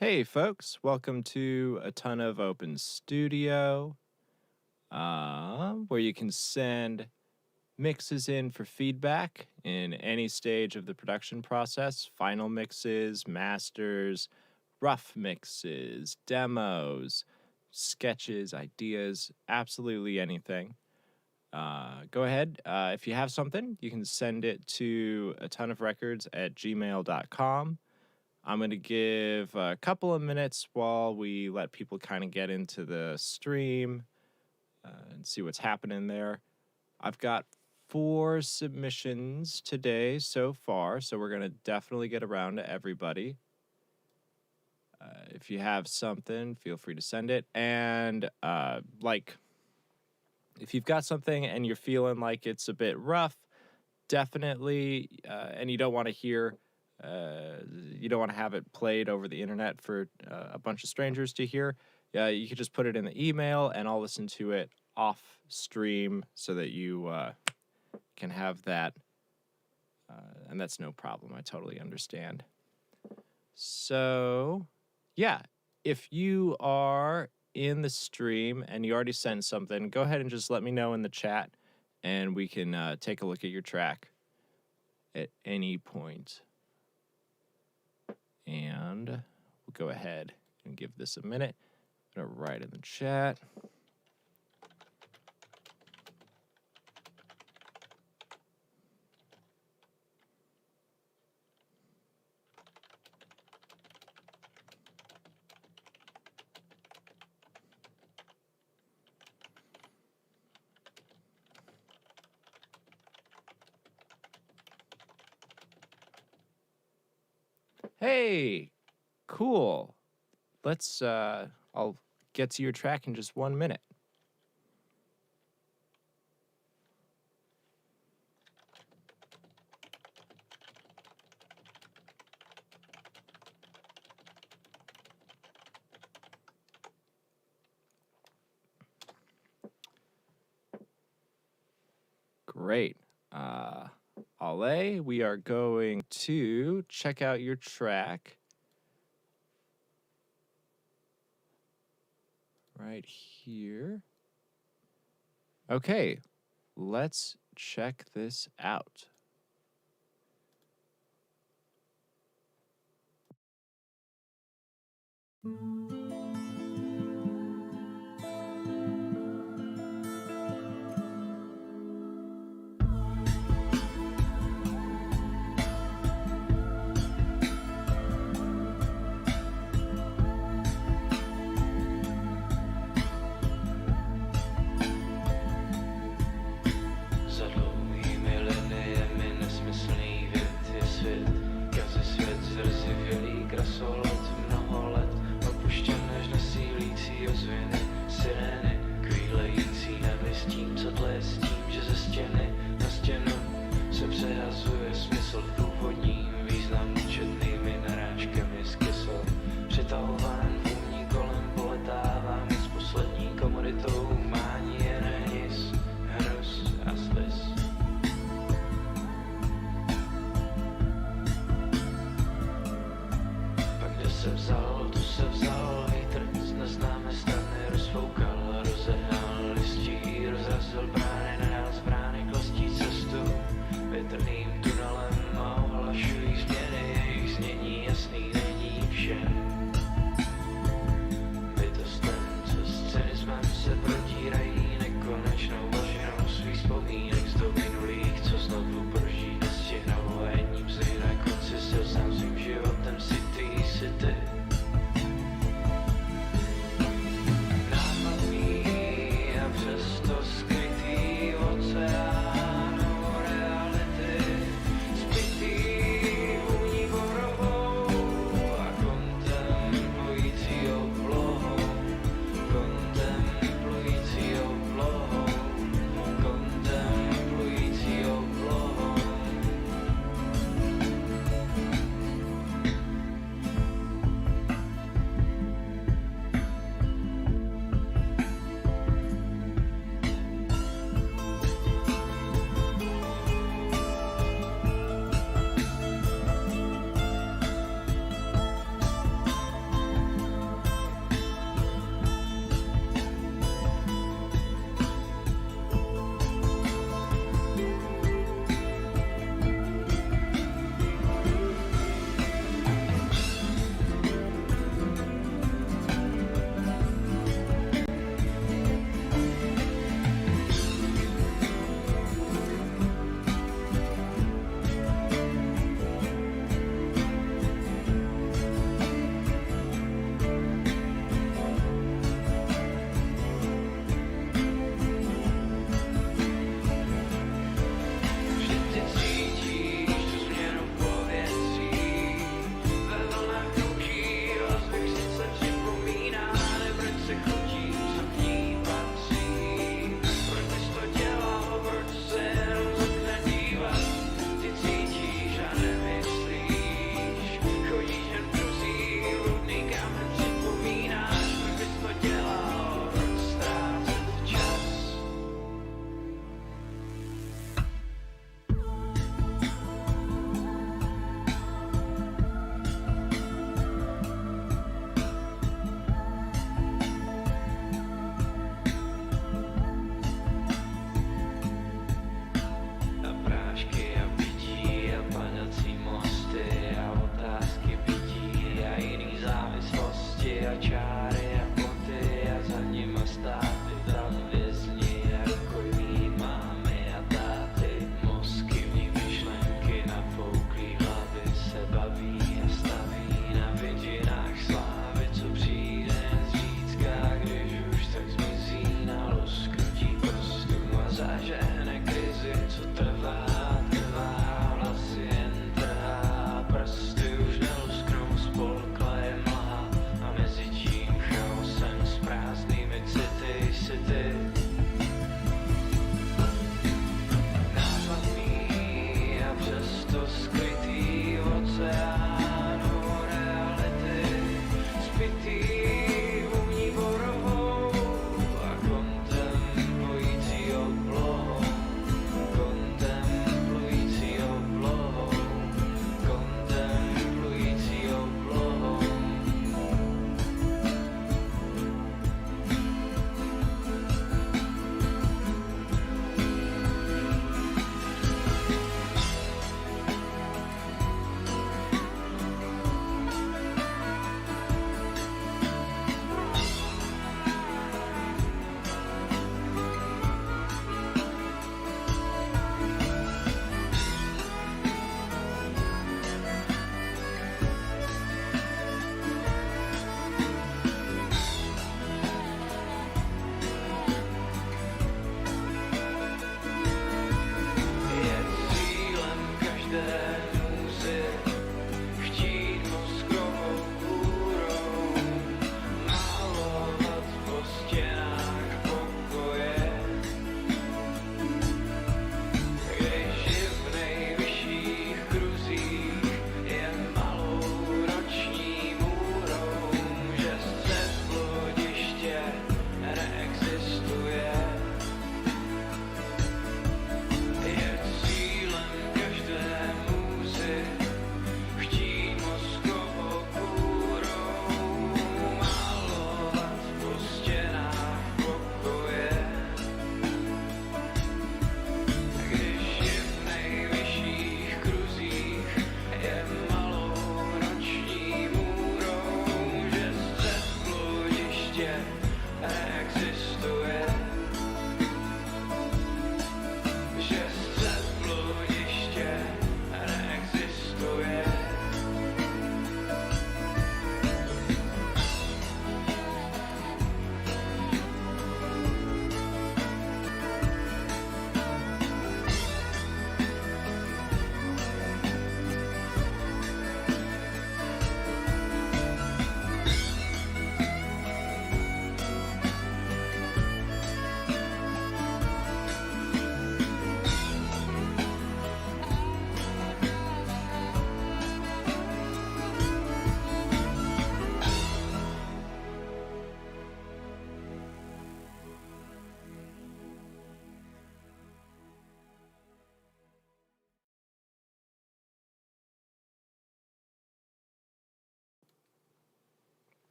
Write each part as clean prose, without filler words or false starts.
Hey folks, welcome to Atonuv Open Studio, where you can send mixes in for feedback in any stage of the production process: final mixes, masters, rough mixes, demos, sketches, ideas, absolutely anything. Go ahead. If you have something, you can send it to atonuvrecords@gmail.com. I'm going to give a couple of minutes while we let people kind of get into the stream and see what's happening there. I've got 4 submissions today so far, so we're going to definitely get around to everybody. If you have something, feel free to send it. And if you've got something and you're feeling like it's a bit rough, definitely, and you don't want to have it played over the internet for a bunch of strangers to hear, you could just put it in the email and I'll listen to it off stream so that you can have that. And that's no problem. I totally understand. So, yeah, if you are in the stream and you already sent something, go ahead and just let me know in the chat and we can take a look at your track at any point. And we'll go ahead and give this a minute. I'm going to write in the chat. Hey, cool. Let's, I'll get to your track in just 1 minute. Great. Ale, we are going to check out your track right here. Okay, let's check this out.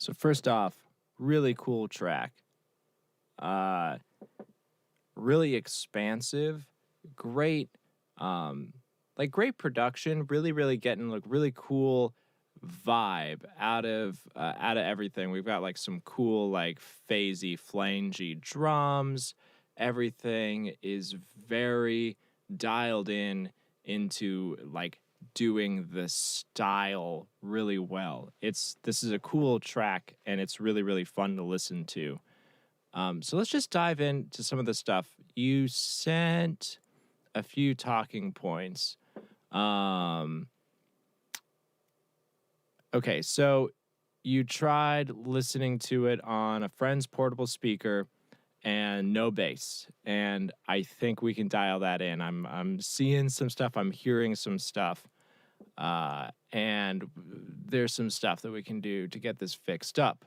So first off, really cool track. Really expansive, great, great production. Really getting like really cool vibe out of everything. We've got like some cool like phasey, flangy drums. Everything is very dialed in into like doing the style really well. This is a cool track and it's really fun to listen to. So let's just dive into some of the stuff. You sent a few talking points. Okay, so you tried listening to it on a friend's portable speaker and no bass. And I think we can dial that in. I'm seeing some stuff. I'm hearing some stuff. And there's some stuff that we can do to get this fixed up.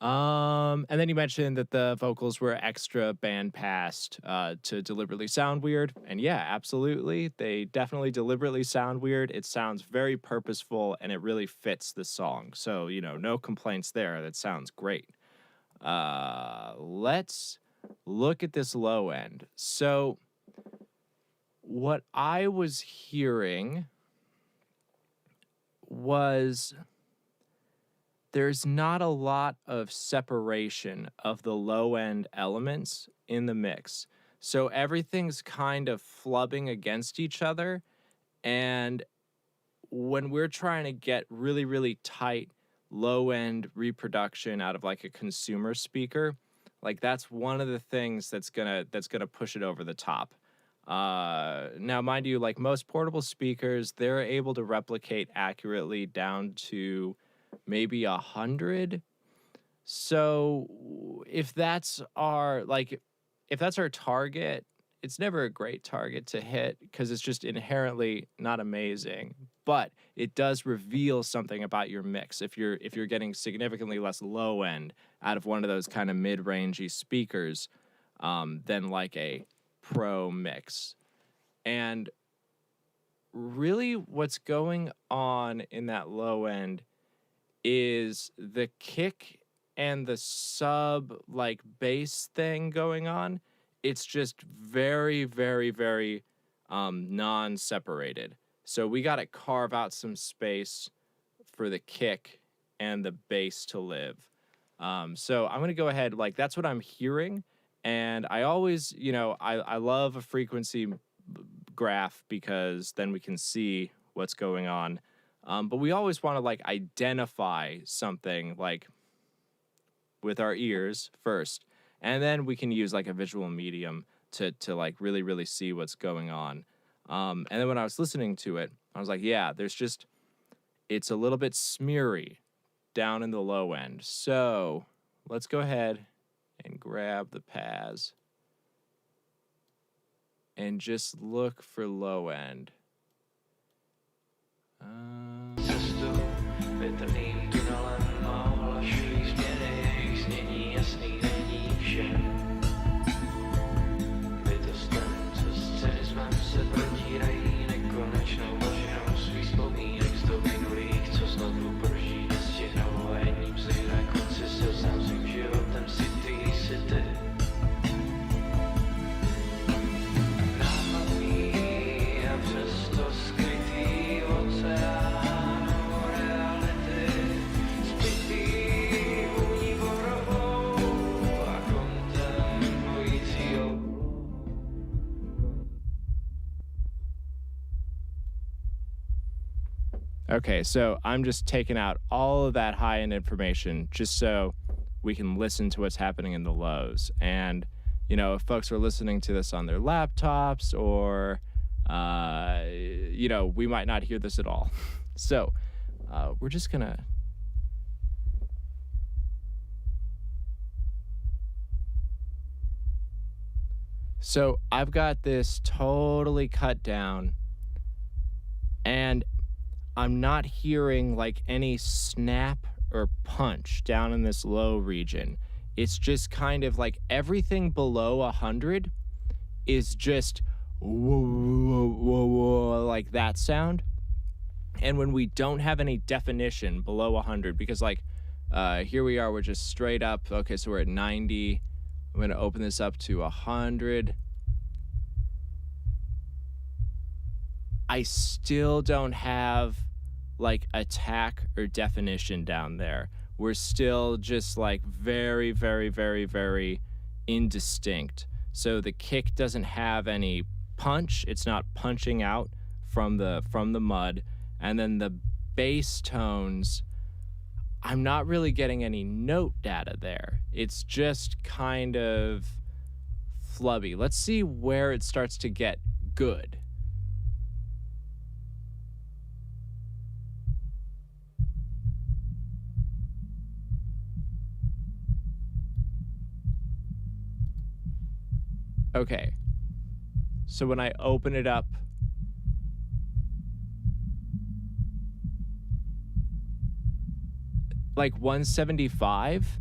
And then you mentioned that the vocals were extra band passed to deliberately sound weird. And yeah, absolutely. They definitely deliberately sound weird. It sounds very purposeful and it really fits the song. So, no complaints there. That sounds great. Let's look at this low end. So what I was hearing was there's not a lot of separation of the low end elements in the mix. So everything's kind of flubbing against each other. And when we're trying to get really tight low end reproduction out of like a consumer speaker, like that's one of the things that's gonna push it over the top. Now, mind you, like most portable speakers, they're able to replicate accurately down to maybe 100. So if that's our target, it's never a great target to hit because it's just inherently not amazing. But it does reveal something about your mix if you're getting significantly less low end out of one of those kind of mid-rangey speakers than like a pro mix. And really what's going on in that low end is the kick and the sub like bass thing going on. It's just very non-separated. So we got to carve out some space for the kick and the bass to live. So I'm going to go ahead, like that's what I'm hearing. And I always, I love a frequency graph because then we can see what's going on. But we always want to like identify something like with our ears first. And then we can use like a visual medium to like really see what's going on. And then when I was listening to it, I was like, yeah, it's a little bit smeary down in the low end. So let's go ahead and grab the Paz and just look for low end. Okay, so I'm just taking out all of that high-end information just so we can listen to what's happening in the lows. And, if folks are listening to this on their laptops or, we might not hear this at all. So we're just going to... So I've got this totally cut down, and I'm not hearing like any snap or punch down in this low region. It's just kind of like everything below 100 is just whoa, like that sound. And when we don't have any definition below 100, because like Here we are, we're just straight up. Okay, so we're at 90. I'm going to open this up to 100. I still don't have like attack or definition down there. We're still just like very, very, very, very indistinct. So the kick doesn't have any punch. It's not punching out from the mud. And then the bass tones, I'm not really getting any note data there. It's just kind of flubby. Let's see where it starts to get good. Okay. So when I open it up, like 175,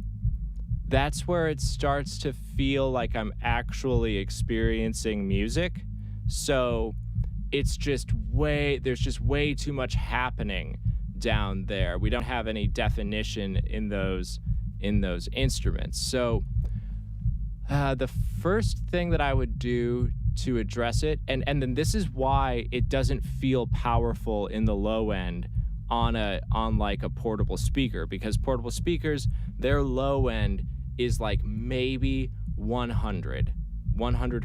that's where it starts to feel like I'm actually experiencing music. So it's just there's just way too much happening down there. We don't have any definition in those instruments. So the first thing that I would do to address it, and then this is why it doesn't feel powerful in the low end on like a portable speaker, because portable speakers, their low end is like maybe 100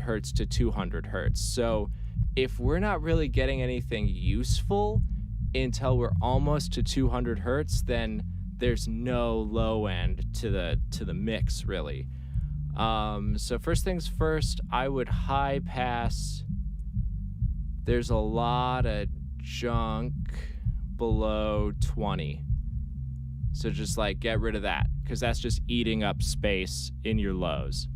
hertz to 200 hertz. So if we're not really getting anything useful until we're almost to 200 hertz, then there's no low end to the mix really. So first things first, I would high pass. There's a lot of junk below 20. So just like get rid of that, because that's just eating up space in your lows.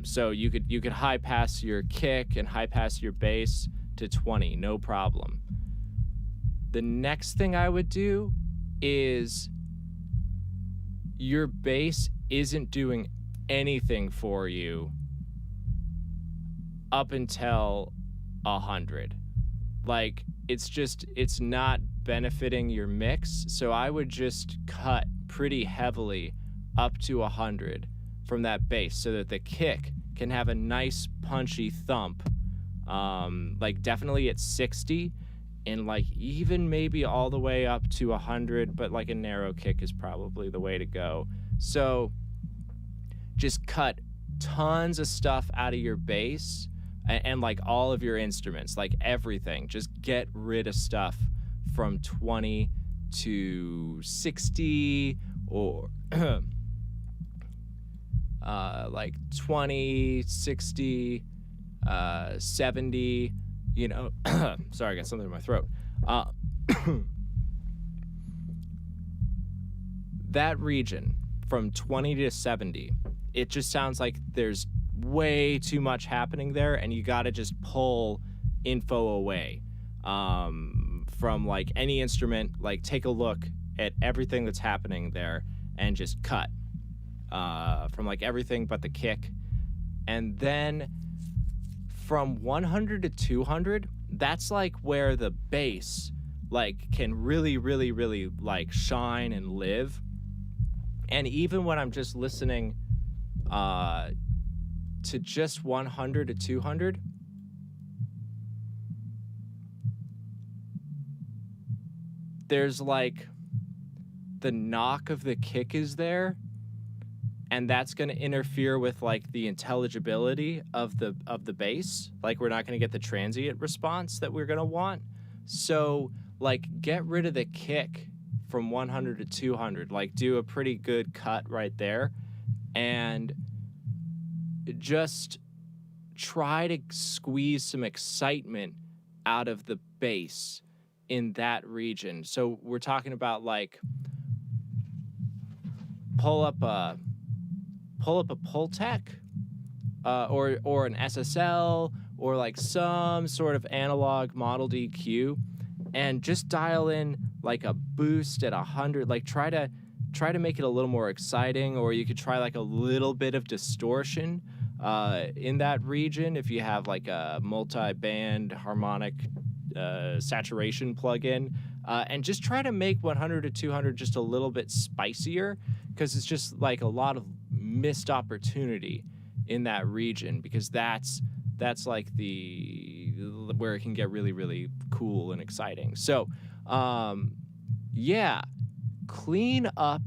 So you could high pass your kick and high pass your bass to 20, no problem. The next thing I would do is your bass isn't doing anything for you up until 100. Like it's not benefiting your mix. So I would just cut pretty heavily up to 100 from that bass so that the kick can have a nice punchy thump. Like definitely at 60 and like even maybe all the way up to 100, but like a narrow kick is probably the way to go. So just cut tons of stuff out of your bass and like all of your instruments, like everything. Just get rid of stuff from 20 to 60 or like 20, 60, 70, you know. Sorry, I got something in my throat. That region from 20 to 70, it just sounds like there's way too much happening there, and you got to just pull info away from like any instrument. Like take a look at everything that's happening there and just cut from like everything but the kick. And then from 100 to 200, that's like where the bass like can really, really, really like shine and live. And even when I'm just listening to just 100 to 200, there's like the knock of the kick is there, and that's going to interfere with like the intelligibility of the bass. Like we're not going to get the transient response that we're going to want. So like get rid of the kick from 100 to 200, like do a pretty good cut right there, and just try to squeeze some excitement out of the bass in that region. So we're talking about like pull up a Pultec or an SSL or like some sort of analog model EQ, and just dial in like a boost at 100. Like try to make it a little more exciting, or you could try like a little bit of distortion in that region if you have like a multi-band harmonic saturation plugin. and just try to make 100 to 200 just a little bit spicier, because it's just like a lot of missed opportunity in that region, because that's like the where it can get really, really cool and exciting. So yeah, clean up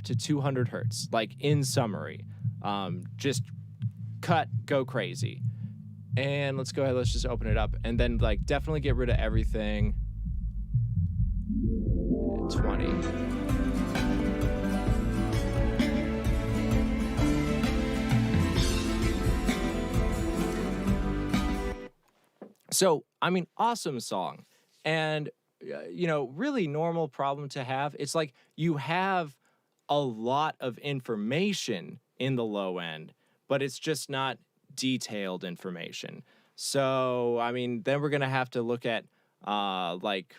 to 200 hertz, like in summary. Just cut, go crazy. And let's go ahead, let's just open it up, and then like definitely get rid of everything at 20. So, I mean, awesome song. And, really normal problem to have. It's like you have a lot of information in the low end, but it's just not detailed information. So, I mean, then we're going to have to look at, like,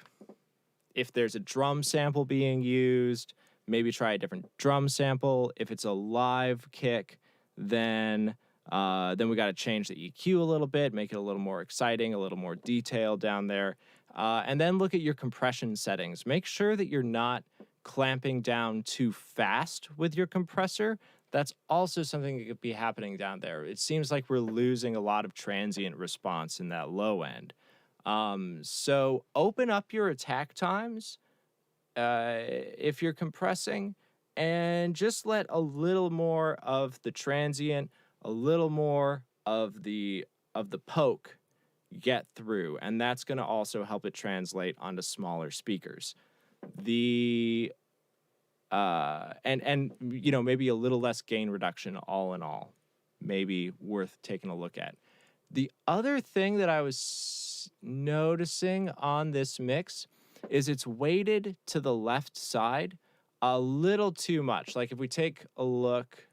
if there's a drum sample being used, maybe try a different drum sample. If it's a live kick, then we got to change the EQ a little bit, make it a little more exciting, a little more detailed down there. And then look at your compression settings. Make sure that you're not clamping down too fast with your compressor. That's also something that could be happening down there. It seems like we're losing a lot of transient response in that low end. So open up your attack times if you're compressing, and just let a little more of the transient, a little more of the poke get through, and that's going to also help it translate onto smaller speakers. The and maybe a little less gain reduction all in all, maybe worth taking a look at. The other thing that I was noticing on this mix is it's weighted to the left side a little too much. Like if we take a look,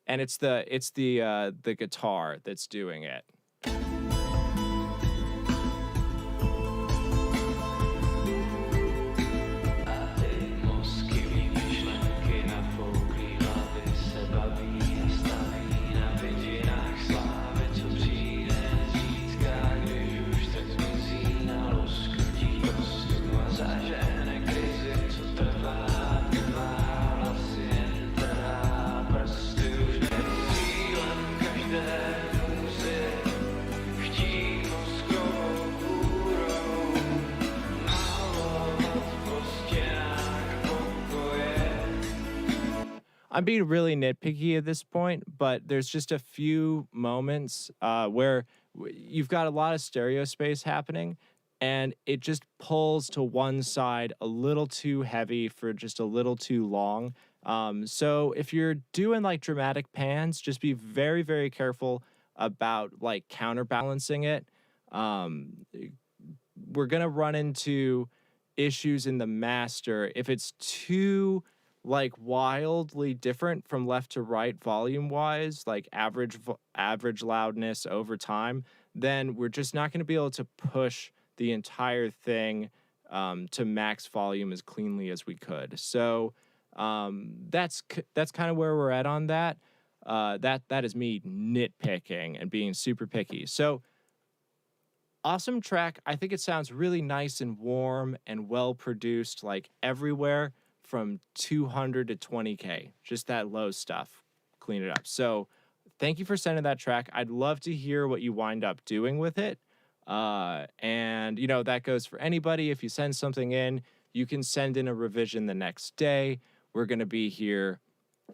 and it's the guitar that's doing it. I'm being really nitpicky at this point, but there's just a few moments where you've got a lot of stereo space happening, and it just pulls to one side a little too heavy for just a little too long. So if you're doing like dramatic pans, just be very, very careful about like counterbalancing it. We're going to run into issues in the master if it's too like wildly different from left to right volume wise, like average loudness over time, then we're just not going to be able to push the entire thing to max volume as cleanly as we could. So that's kind of where we're at on that. That is me nitpicking and being super picky. So awesome track. I think it sounds really nice and warm and well produced, like everywhere from 200 to 20K, just that low stuff. Clean it up. So thank you for sending that track. I'd love to hear what you wind up doing with it. And, that goes for anybody. If you send something in, you can send in a revision the next day. We're going to be here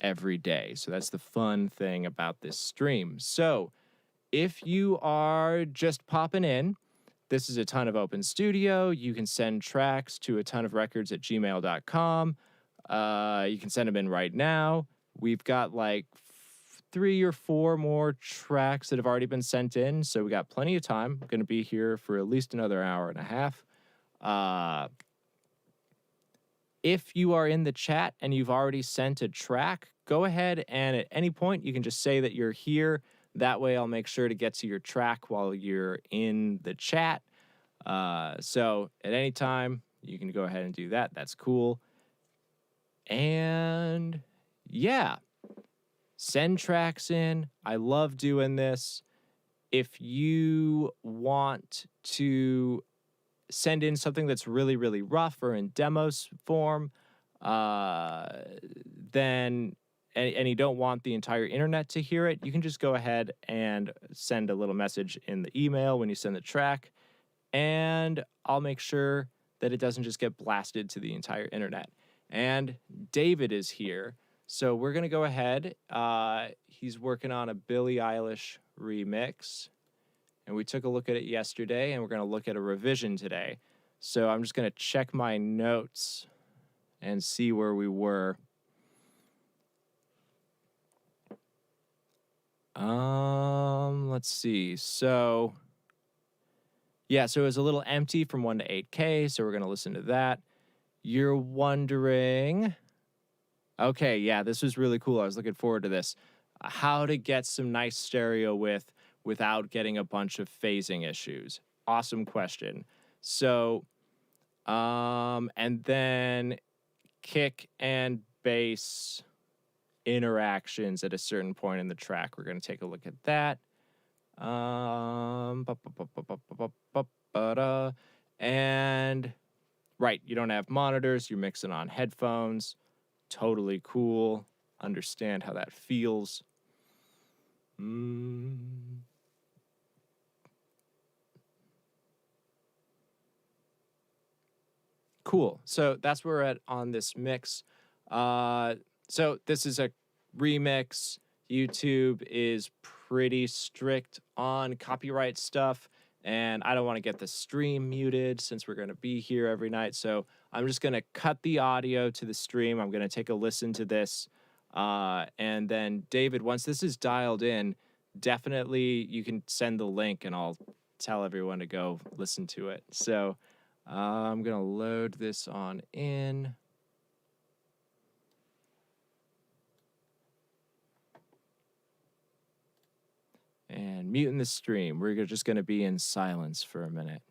every day. So that's the fun thing about this stream. So if you are just popping in, this is a Ton of Open Studio. You can send tracks to atonuvrecords@gmail.com. You can send them in right now. We've got like 3 or 4 more tracks that have already been sent in, so we got plenty of time. I'm going to be here for at least another hour and a half. If you are in the chat and you've already sent a track, go ahead and at any point you can just say that you're here. That way I'll make sure to get to your track while you're in the chat. So at any time, you can go ahead and do that. That's cool. And yeah, send tracks in. I love doing this. If you want to send in something that's really, really rough or in demos form, then and you don't want the entire internet to hear it, you can just go ahead and send a little message in the email when you send the track, and I'll make sure that it doesn't just get blasted to the entire internet. And David is here, so we're gonna go ahead. He's working on a Billie Eilish remix, and we took a look at it yesterday, and we're gonna look at a revision today. So I'm just gonna check my notes and see where we were. Let's see. So yeah, so it was a little empty from 1 to 8K, so we're gonna listen to that. You're wondering, okay, yeah, this was really cool. I was looking forward to this. How to get some nice stereo width without getting a bunch of phasing issues. Awesome question. So, and then kick and bass interactions at a certain point in the track. We're going to take a look at that. And right, you don't have monitors, you're mixing on headphones. Totally cool. Understand how that feels. Cool. So that's where we're at on this mix. So this is a remix. YouTube is pretty strict on copyright stuff, and I don't want to get the stream muted since we're going to be here every night. So I'm just going to cut the audio to the stream. I'm going to take a listen to this. And then, David, once this is dialed in, definitely you can send the link and I'll tell everyone to go listen to it. So I'm going to load this on in. And muting the stream. We're just going to be in silence for a minute.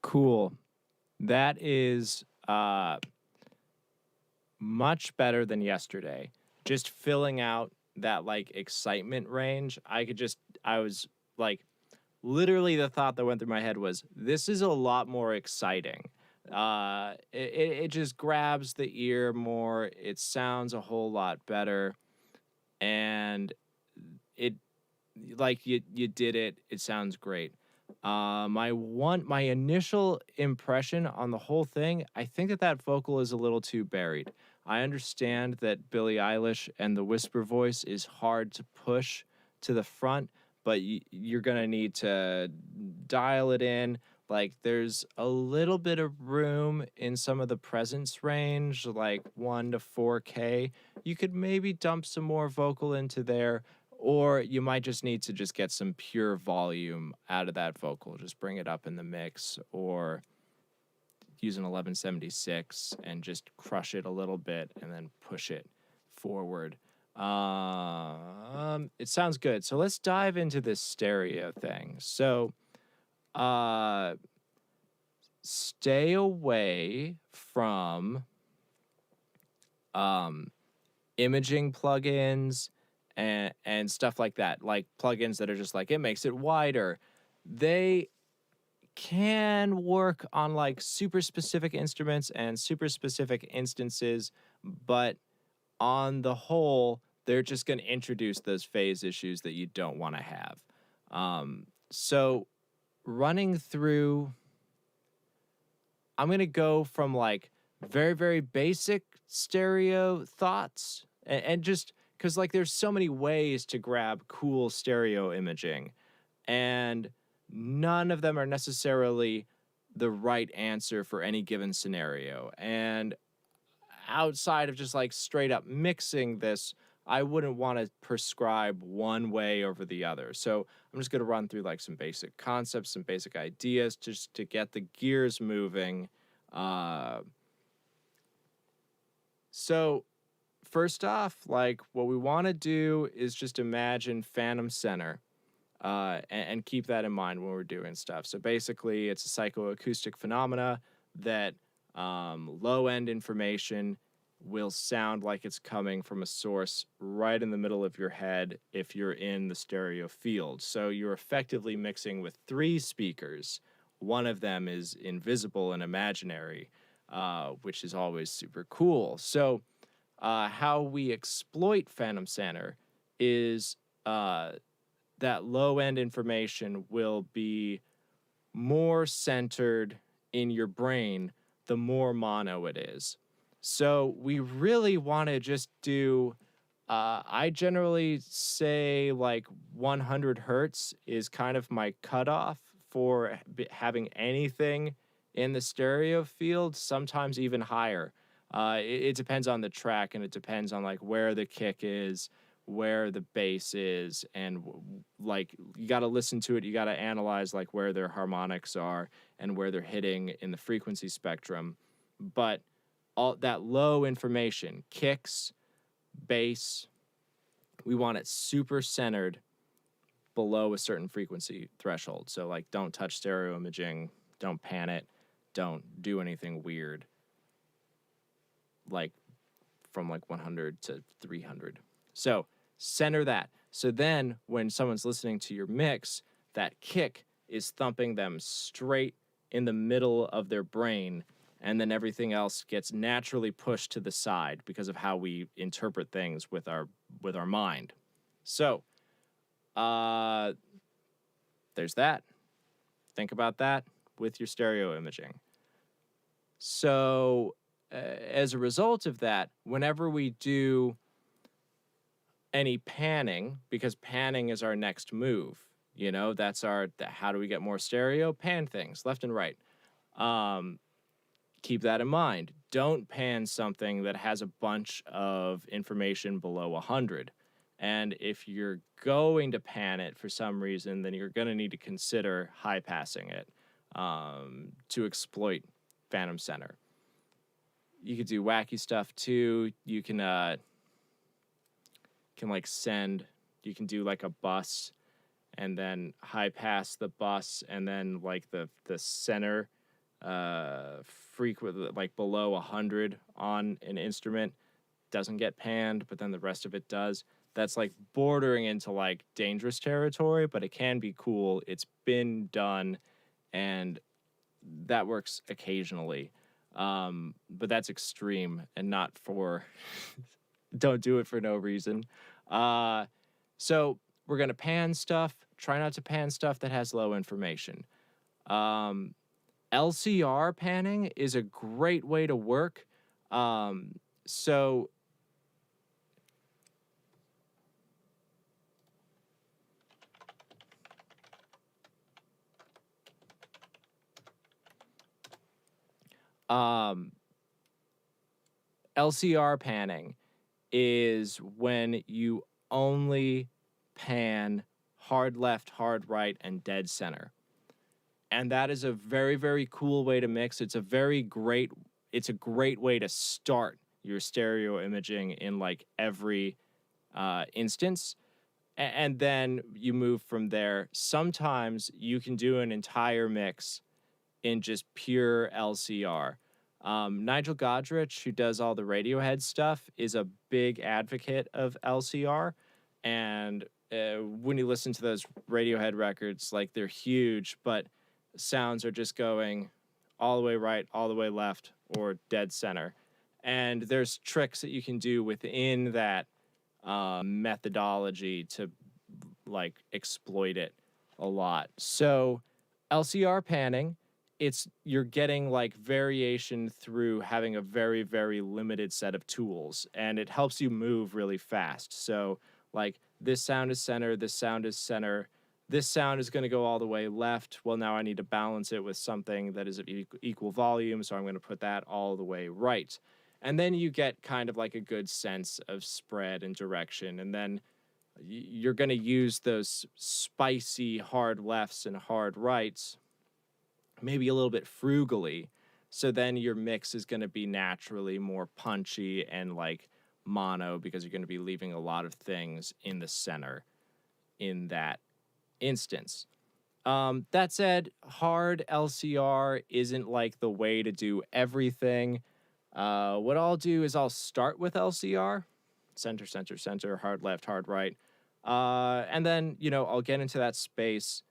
Cool. That is much better than yesterday. Just filling out that like excitement range. I was like, literally the thought that went through my head was, this is a lot more exciting. It just grabs the ear more. It sounds a whole lot better. And it, like you did it. It sounds great. My initial impression on the whole thing, I think that vocal is a little too buried. I understand that Billie Eilish and the whisper voice is hard to push to the front, but you're gonna need to dial it in. Like there's a little bit of room in some of the presence range, like 1 to 4K. You could maybe dump some more vocal into there, or you might just need to just get some pure volume out of that vocal. Just bring it up in the mix, or use an 1176 and just crush it a little bit and then push it forward. It sounds good. So let's dive into this stereo thing. So stay away from imaging plugins and stuff like that, like plugins that are just like, it makes it wider. They can work on like super specific instruments and super specific instances, but on the whole, they're just going to introduce those phase issues that you don't want to have. So running through, I'm going to go from like very, very basic stereo thoughts, and just because like there's so many ways to grab cool stereo imaging, and none of them are necessarily the right answer for any given scenario. And outside of just like straight up mixing this, I wouldn't want to prescribe one way over the other. So I'm just going to run through like some basic concepts, some basic ideas just to get the gears moving. So first off, like what we want to do is just imagine phantom center. And keep that in mind when we're doing stuff. So basically, it's a psychoacoustic phenomena that low-end information will sound like it's coming from a source right in the middle of your head if you're in the stereo field. So you're effectively mixing with 3 speakers. One of them is invisible and imaginary, which is always super cool. So how we exploit phantom center is that low-end information will be more centered in your brain the more mono it is. So we really want to just do, I generally say like 100 hertz is kind of my cutoff for having anything in the stereo field, sometimes even higher. It depends on the track, and it depends on like where the kick is, where the bass is, and like you got to listen to it, you got to analyze like where their harmonics are and where they're hitting in the frequency spectrum. But all that low information, kicks, bass, we want it super centered below a certain frequency threshold. So like don't touch stereo imaging, don't pan it, don't do anything weird, like from like 100 to 300. So center that. So then when someone's listening to your mix, that kick is thumping them straight in the middle of their brain, and then everything else gets naturally pushed to the side because of how we interpret things with our mind. So there's that. Think about that with your stereo imaging. So as a result of that, whenever we do any panning, because panning is our next move, you know, that's how do we get more stereo? Pan things left and right. Keep that in mind. Don't pan something that has a bunch of information below 100. And if you're going to pan it for some reason, then you're going to need to consider high passing it to exploit phantom center. You could do wacky stuff too. You can like you can do like a bus and then high pass the bus, and then like the center frequent, like below 100 on an instrument doesn't get panned, but then the rest of it does. That's like bordering into like dangerous territory, but it can be cool. It's been done, and that works occasionally. But that's extreme and not for, don't do it for no reason. So we're going to pan stuff. Try not to pan stuff that has low information. LCR panning is a great way to work. So LCR panning is when you only pan hard left, hard right, and dead center. And that is a very, very cool way to mix. It's a great way to start your stereo imaging in like every instance. And then you move from there. Sometimes you can do an entire mix in just pure LCR. Nigel Godrich, who does all the Radiohead stuff, is a big advocate of LCR. And when you listen to those Radiohead records, like they're huge, but sounds are just going all the way right, all the way left, or dead center. And there's tricks that you can do within that methodology to like exploit it a lot. So LCR panning, you're getting like variation through having a very, very limited set of tools, and it helps you move really fast. So like this sound is center, this sound is center, this sound is going to go all the way left. Well, now I need to balance it with something that is of equal volume, so I'm going to put that all the way right. And then you get kind of like a good sense of spread and direction, and then you're going to use those spicy hard lefts and hard rights maybe a little bit frugally. So then your mix is going to be naturally more punchy and like mono, because you're going to be leaving a lot of things in the center in that instance. That said, hard LCR isn't like the way to do everything. What I'll do is I'll start with LCR, center, center, center, hard left, hard right. And then, I'll get into that space,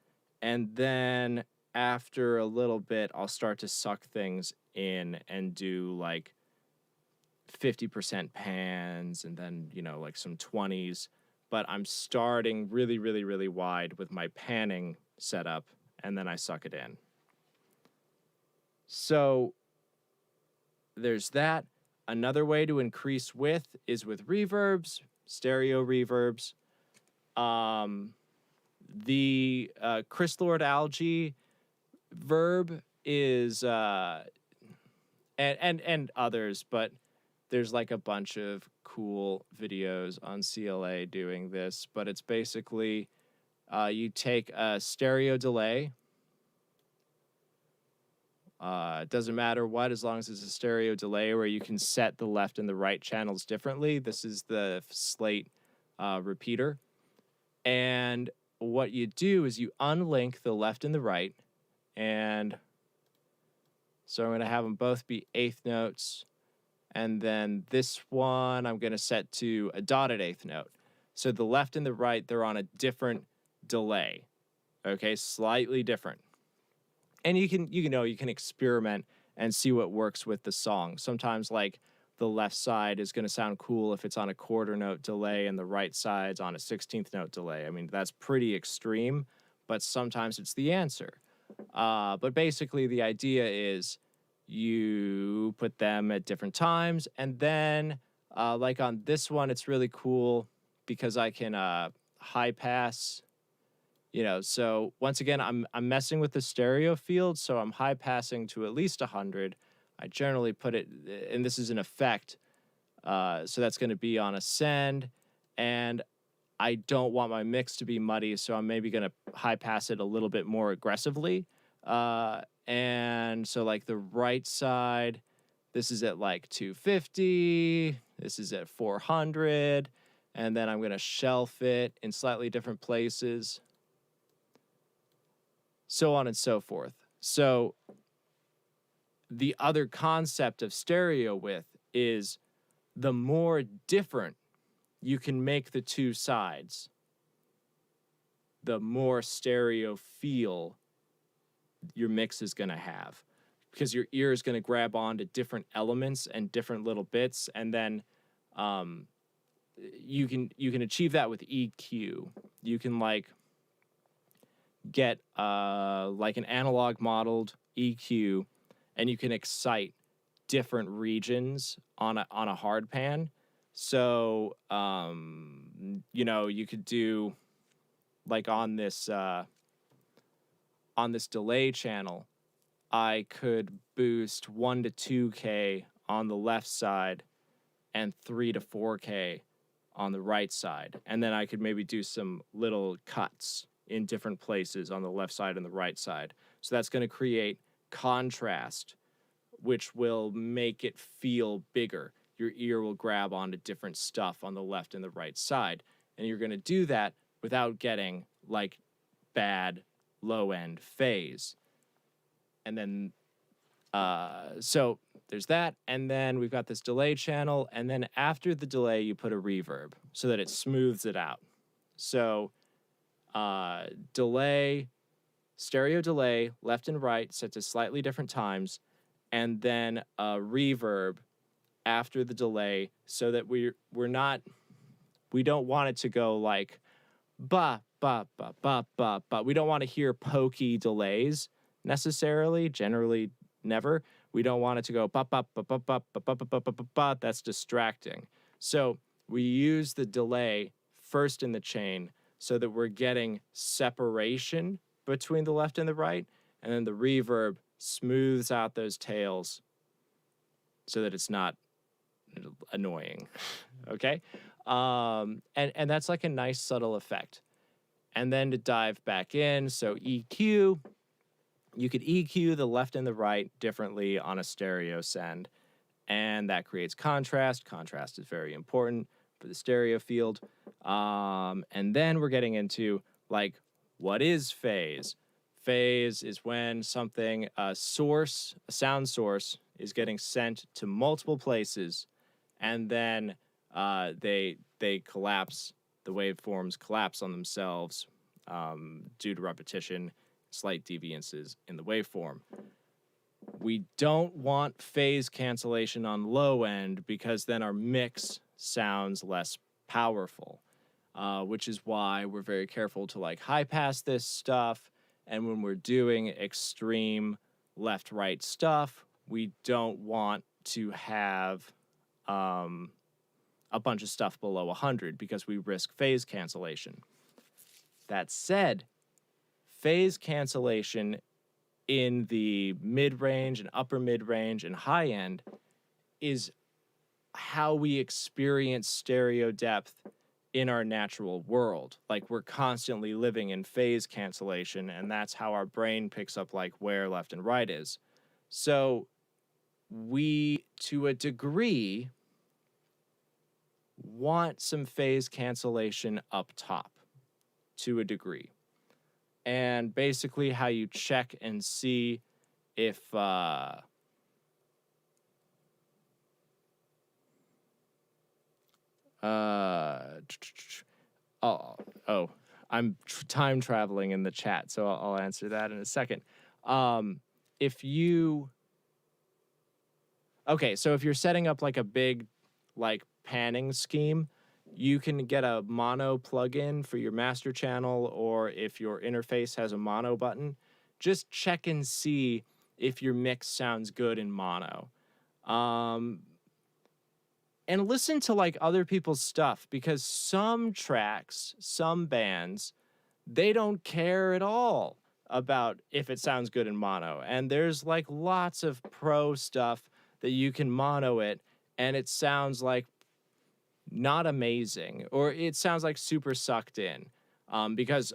and then after a little bit, I'll start to suck things in and do like 50% pans, and then, like some 20s. But I'm starting really, really, really wide with my panning setup, and then I suck it in. So there's that. Another way to increase width is with reverbs, stereo reverbs. The Chris Lord Algae verb is and others, but there's like a bunch of cool videos on CLA doing this. But it's basically you take a stereo delay. It doesn't matter what, as long as it's a stereo delay where you can set the left and the right channels differently. This is the Slate repeater. And what you do is you unlink the left and the right. And so I'm going to have them both be eighth notes. And then this one I'm going to set to a dotted eighth note. So the left and the right, they're on a different delay. Okay, slightly different. And you can experiment and see what works with the song. Sometimes like the left side is going to sound cool if it's on a quarter note delay, and the right side's on a 16th note delay. I mean, that's pretty extreme, but sometimes it's the answer. But basically the idea is you put them at different times, and then like on this one, it's really cool because I can high pass. So once again, I'm messing with the stereo field, so I'm high passing to at least 100. I generally put it, and this is an effect, so that's going to be on ascend, and I don't want my mix to be muddy, so I'm maybe going to high pass it a little bit more aggressively. And so like the right side, this is at like 250, this is at 400, and then I'm going to shelf it in slightly different places, so on and so forth. So the other concept of stereo width is the more different you can make the two sides, the more stereo feel your mix is going to have, because your ear is going to grab onto different elements and different little bits, and then you can achieve that with EQ. You can like get like an analog modeled EQ, and you can excite different regions on a hard pan. So you could do like on this delay channel, I could boost 1 to 2K on the left side and 3 to 4K on the right side. And then I could maybe do some little cuts in different places on the left side and the right side. So that's going to create contrast, which will make it feel bigger. Your ear will grab onto different stuff on the left and the right side. And you're going to do that without getting like bad low-end phase. And then, so there's that. And then we've got this delay channel. And then after the delay, you put a reverb so that it smooths it out. So delay, stereo delay, left and right, set to slightly different times. And then a reverb after the delay so that we don't want it to go like ba ba ba ba ba ba. We don't want to hear pokey delays necessarily, generally never. We don't want it to go ba ba ba ba ba ba ba ba ba ba ba. That's distracting. So we use the delay first in the chain so that we're getting separation between the left and the right, and then the reverb smooths out those tails so that it's not annoying. Okay? And that's like a nice subtle effect. And then to dive back in, so EQ, you could EQ the left and the right differently on a stereo send, and that creates contrast. Contrast is very important for the stereo field. And then we're getting into like, what is phase? Phase is when something, a sound source, is getting sent to multiple places, and then they collapse. The waveforms collapse on themselves due to repetition, slight deviances in the waveform. We don't want phase cancellation on low end because then our mix sounds less powerful, which is why we're very careful to like high pass this stuff. And when we're doing extreme left-right stuff, we don't want to have a bunch of stuff below 100 because we risk phase cancellation. That said, phase cancellation in the mid-range and upper mid-range and high-end is how we experience stereo depth in our natural world. Like, we're constantly living in phase cancellation, and that's how our brain picks up like where left and right is. So we, to a degree, want some phase cancellation up top, to a degree. And basically how you check and see if I'm time traveling in the chat, so I'll answer that in a second. So if you're setting up like a big like panning scheme, you can get a mono plugin for your master channel, or if your interface has a mono button, just check and see if your mix sounds good in mono. And listen to like other people's stuff, because some tracks, some bands, they don't care at all about if it sounds good in mono. And there's like lots of pro stuff that you can mono it and it sounds like not amazing, or it sounds like super sucked in, because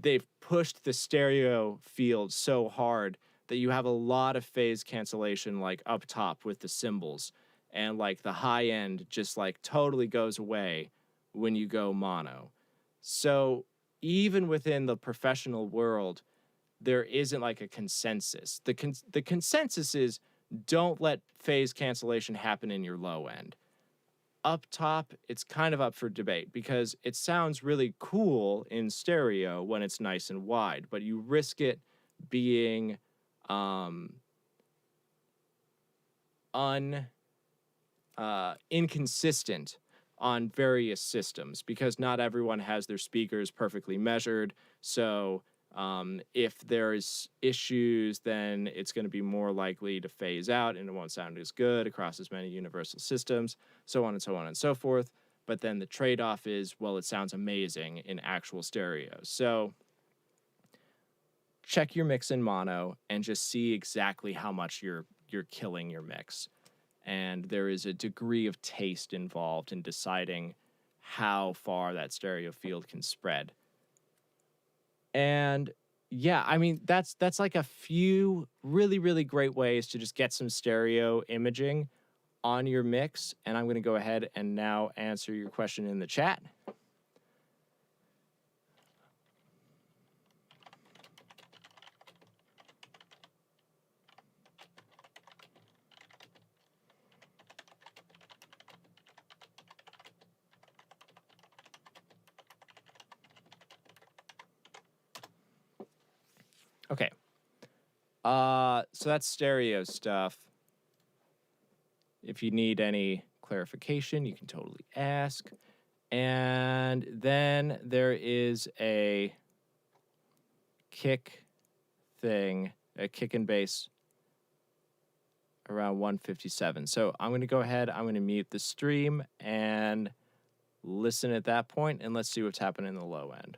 they've pushed the stereo field so hard that you have a lot of phase cancellation like up top with the cymbals, and like the high end just like totally goes away when you go mono. So even within the professional world, there isn't like a consensus. The consensus is don't let phase cancellation happen in your low end. Up top, it's kind of up for debate because it sounds really cool in stereo when it's nice and wide, but you risk it being inconsistent on various systems because not everyone has their speakers perfectly measured. So if there's issues, then it's going to be more likely to phase out and it won't sound as good across as many universal systems, so on and so on and so forth. But then the trade-off is, well, it sounds amazing in actual stereo. So check your mix in mono and just see exactly how much you're killing your mix. And there is a degree of taste involved in deciding how far that stereo field can spread. And yeah, I mean, that's like a few really, really great ways to just get some stereo imaging on your mix. And I'm going to go ahead and now answer your question in the chat. Okay. So that's stereo stuff. If you need any clarification, you can totally ask. And then there is a kick thing, a kick and bass around 157. So I'm going to go ahead, I'm going to mute the stream and listen at that point, and let's see what's happening in the low end.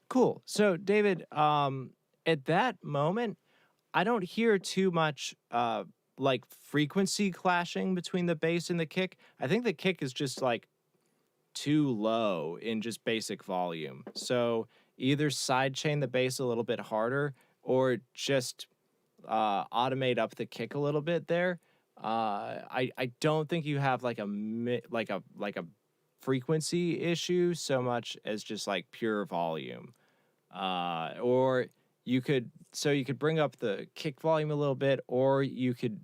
Cool. So, David, at that moment, I don't hear too much like frequency clashing between the bass and the kick. I think the kick is just like too low in just basic volume. So either sidechain the bass a little bit harder or just automate up the kick a little bit there. I don't think you have like a frequency issue so much as just like pure volume. Or you could bring up the kick volume a little bit, or you could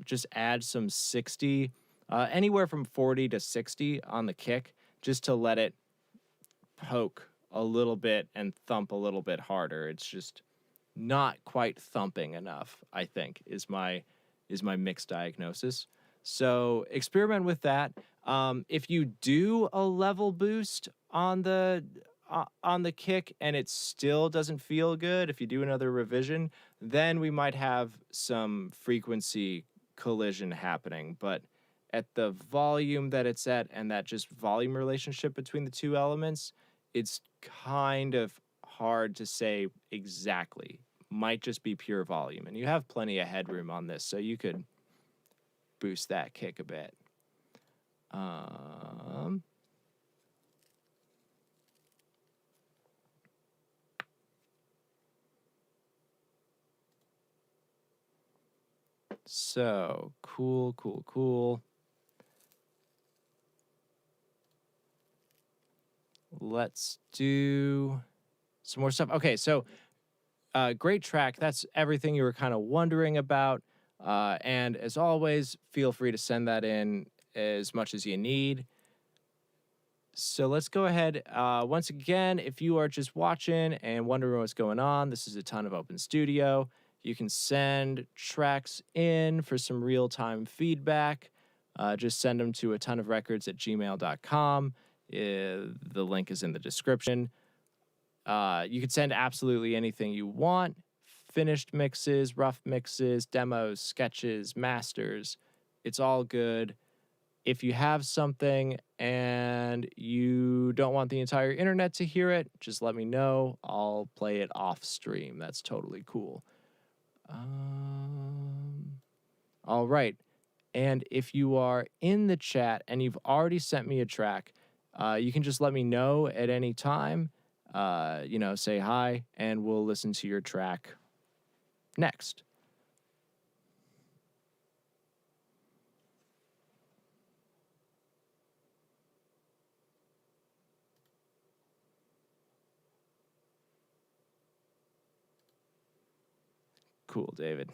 just add some 60, anywhere from 40 to 60 on the kick, just to let it poke a little bit and thump a little bit harder. It's just not quite thumping enough, I think, is my mix diagnosis. So experiment with that. If you do a level boost on the kick and it still doesn't feel good, if you do another revision, then we might have some frequency collision happening. But at the volume that it's at and that just volume relationship between the two elements, it's kind of hard to say exactly. Might just be pure volume. And you have plenty of headroom on this, so you could boost that kick a bit. So, cool. Let's do some more stuff. Okay, so great track. That's everything you were kind of wondering about. And as always, feel free to send that in as much as you need. So let's go ahead. Once again, if you are just watching and wondering what's going on, this is a ton of Open Studio. You can send tracks in for some real-time feedback. Just send them to atonuvrecords@gmail.com. The link is in the description. You can send absolutely anything you want. Finished mixes, rough mixes, demos, sketches, masters. It's all good. If you have something and you don't want the entire internet to hear it, just let me know. I'll play it off stream. That's totally cool. All right. And if you are in the chat and you've already sent me a track, you can just let me know at any time. Say hi, and we'll listen to your track next. Cool, David.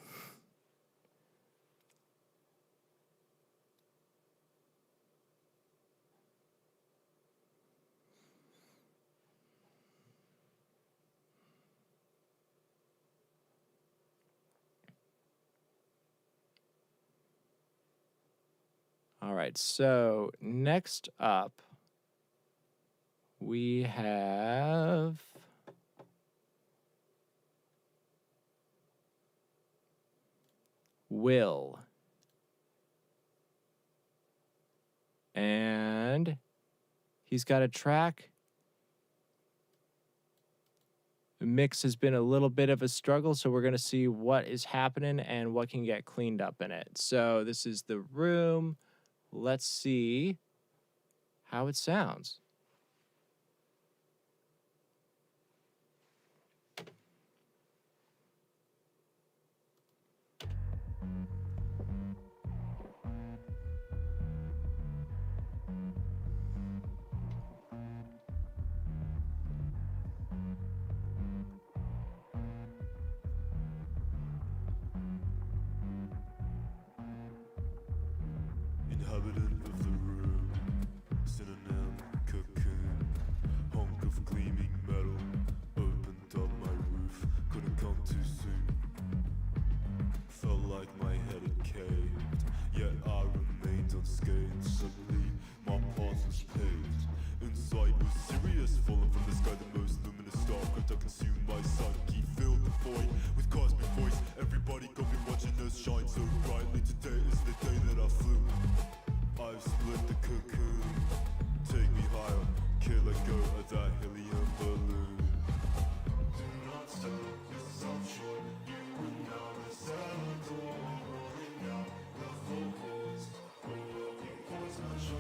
All right, so next up, we have Will. And he's got a track. The mix has been a little bit of a struggle, so we're going to see what is happening and what can get cleaned up in it. So this is the room. Let's see how it sounds. Inhabitant of the room, synonym cocoon, honk of gleaming metal, opened up my roof, couldn't come too soon. Felt like my head had caved, yet I remained unscathed. Suddenly my path was paved. Inside was Sirius, falling from the sky, the most luminous star. Could I consume my psyche, filled the void with cosmic voice. Everybody got me watching us shine so brightly. Today is the day that I flew. I've split the cocoon. Take me higher, kill a go of that helium balloon. Do not sell yourself short. You will now settle. Rolling out the vocals.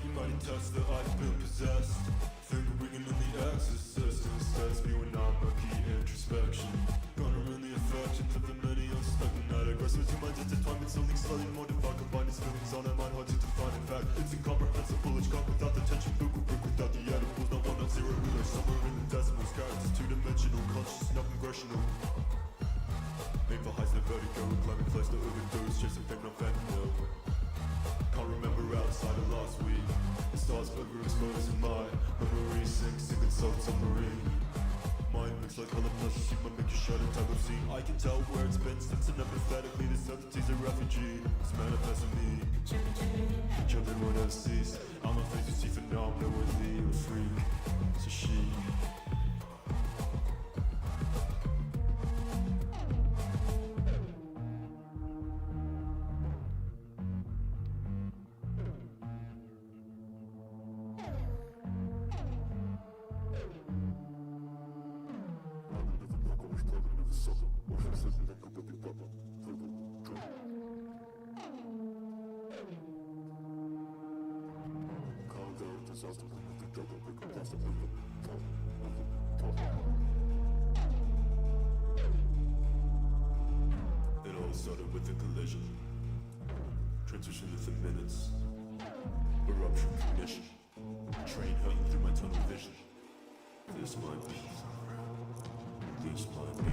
You might test that I've been possessed. Finger ringing in the exorcist. Instead, spewing out murky introspection. Garnering the affections of the many unstuck. Not aggressive to my intertwined with something slightly more divine. Combine these feelings on a mind hard to define. In fact, it's incomprehensible. It's gone without the tension. Book will break without the edibles. Not one, not zero. Relay somewhere in the decimals. Characters two-dimensional. Conscious, not congressional. Made for heights of vertigo. Climbing flights to overdose. Chasing fame, not fentanyl. Can't remember outside of last week. The stars overexposed in my memory. Sinking salt submarine. Mind looks like color plus sheep. Might make you shut a type of scene. I can tell where it's been since and empathetically. This entity's a refugee. It's manifesting me. Jumping when I've ceased. I'm a face you see phenomena worthy of a freak. So she. It all started with a collision. Transition within minutes. Eruption cognition. Train hurtling through my tunnel vision. This might be This might be.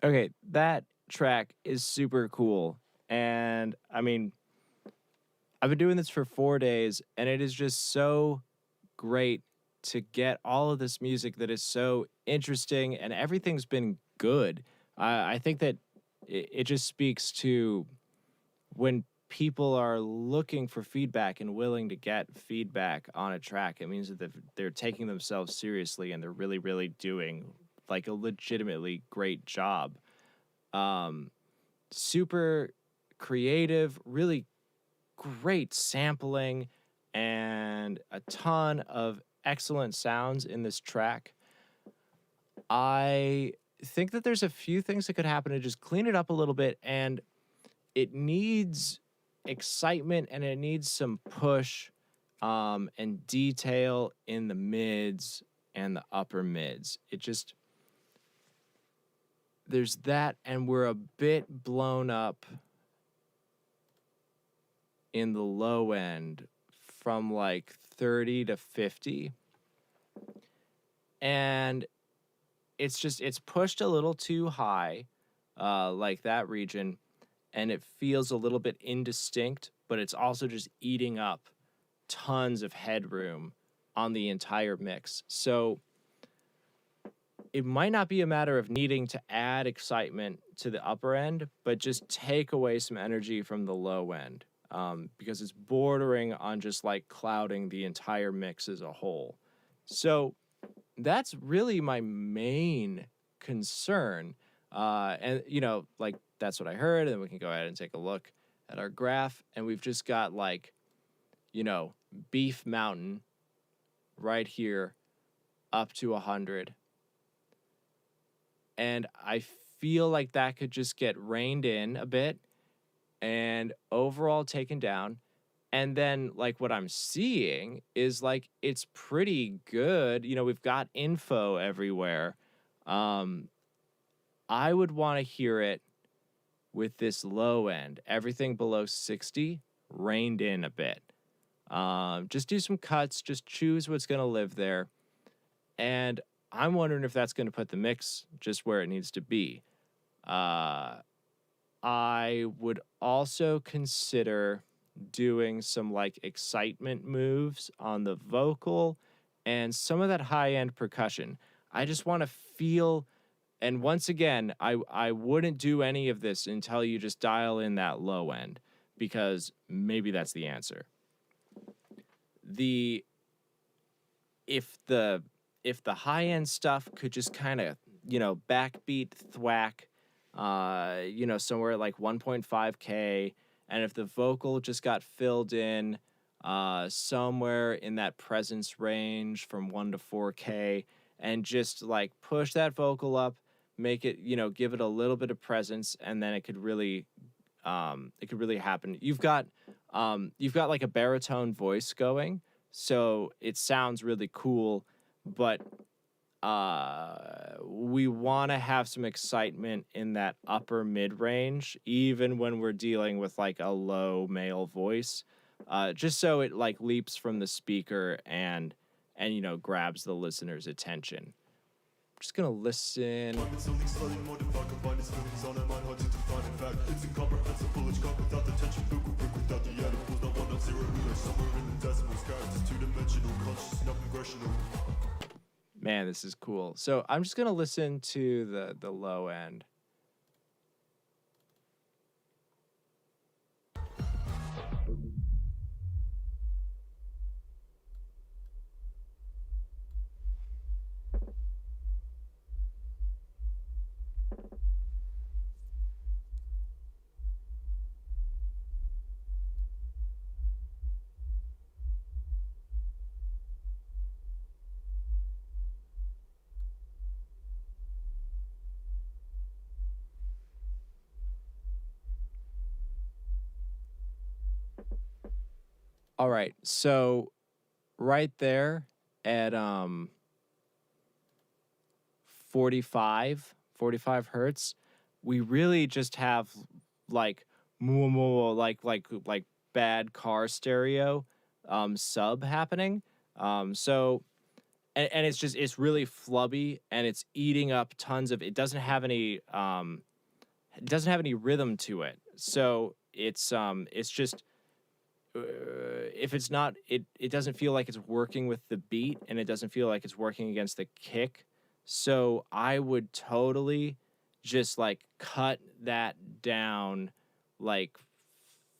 Okay, that track is super cool. And I mean, I've been doing this for 4 days, and it is just so great to get all of this music that is so interesting, and everything's been good. I think that it just speaks to when people are looking for feedback and willing to get feedback on a track. It means that they're taking themselves seriously and they're really, really doing like a legitimately great job. Um, Super creative, really great sampling, and a ton of excellent sounds in this track. I think that there's a few things that could happen to just clean it up a little bit, and it needs excitement and it needs some push and detail in the mids and the upper mids. It just, there's that, and we're a bit blown up in the low end from like 30 to 50. And it's pushed a little too high, like that region, and it feels a little bit indistinct, but it's also just eating up tons of headroom on the entire mix. So it might not be a matter of needing to add excitement to the upper end, but just take away some energy from the low end, because it's bordering on just like clouding the entire mix as a whole. So that's really my main concern. And, you know, like that's what I heard. And then we can go ahead and take a look at our graph. And we've just got like, you know, Beef Mountain right here up to 100. And I feel like that could just get reined in a bit and overall taken down. And then like what I'm seeing is like it's pretty good. You know, we've got info everywhere. I would want to hear it with this low end. Everything below 60 reined in a bit. Just do some cuts, just choose what's going to live there. And I'm wondering if that's going to put the mix just where it needs to be. I would also consider doing some like excitement moves on the vocal and some of that high end percussion. I just want to feel, and once again, I wouldn't do any of this until you just dial in that low end, because maybe that's the answer. If the high end stuff could just kind of, you know, backbeat thwack, you know, somewhere like 1.5K, and if the vocal just got filled in somewhere in that presence range from 1 to 4K, and just like push that vocal up, make it, you know, give it a little bit of presence, and then it could really happen. You've got like a baritone voice going, so it sounds really cool, but we want to have some excitement in that upper mid range, even when we're dealing with like a low male voice, just so it like leaps from the speaker and you know, grabs the listener's attention. I'm just gonna listen. Man, this is cool. So I'm just gonna listen to the low end. All right. So right there at 45 hertz, we really just have like like bad car stereo sub happening. So and it's really flubby and it's eating up tons of, it doesn't have any rhythm to it. So it's just if it's not, it doesn't feel like it's working with the beat, and it doesn't feel like it's working against the kick. So I would totally just like cut that down like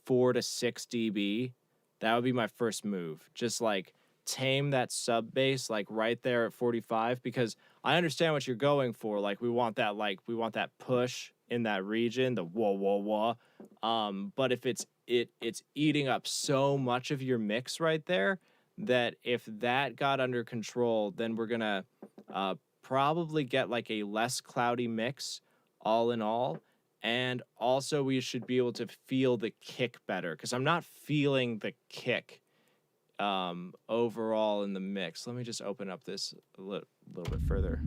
4 to 6 dB. That would be my first move. Just like tame that sub bass like right there at 45, because I understand what you're going for. Like we want that push in that region, the whoa whoa whoa. But if it's eating up so much of your mix right there, that if that got under control, then we're gonna probably get like a less cloudy mix all in all. And also we should be able to feel the kick better, because I'm not feeling the kick overall in the mix. Let me just open up this a little bit further.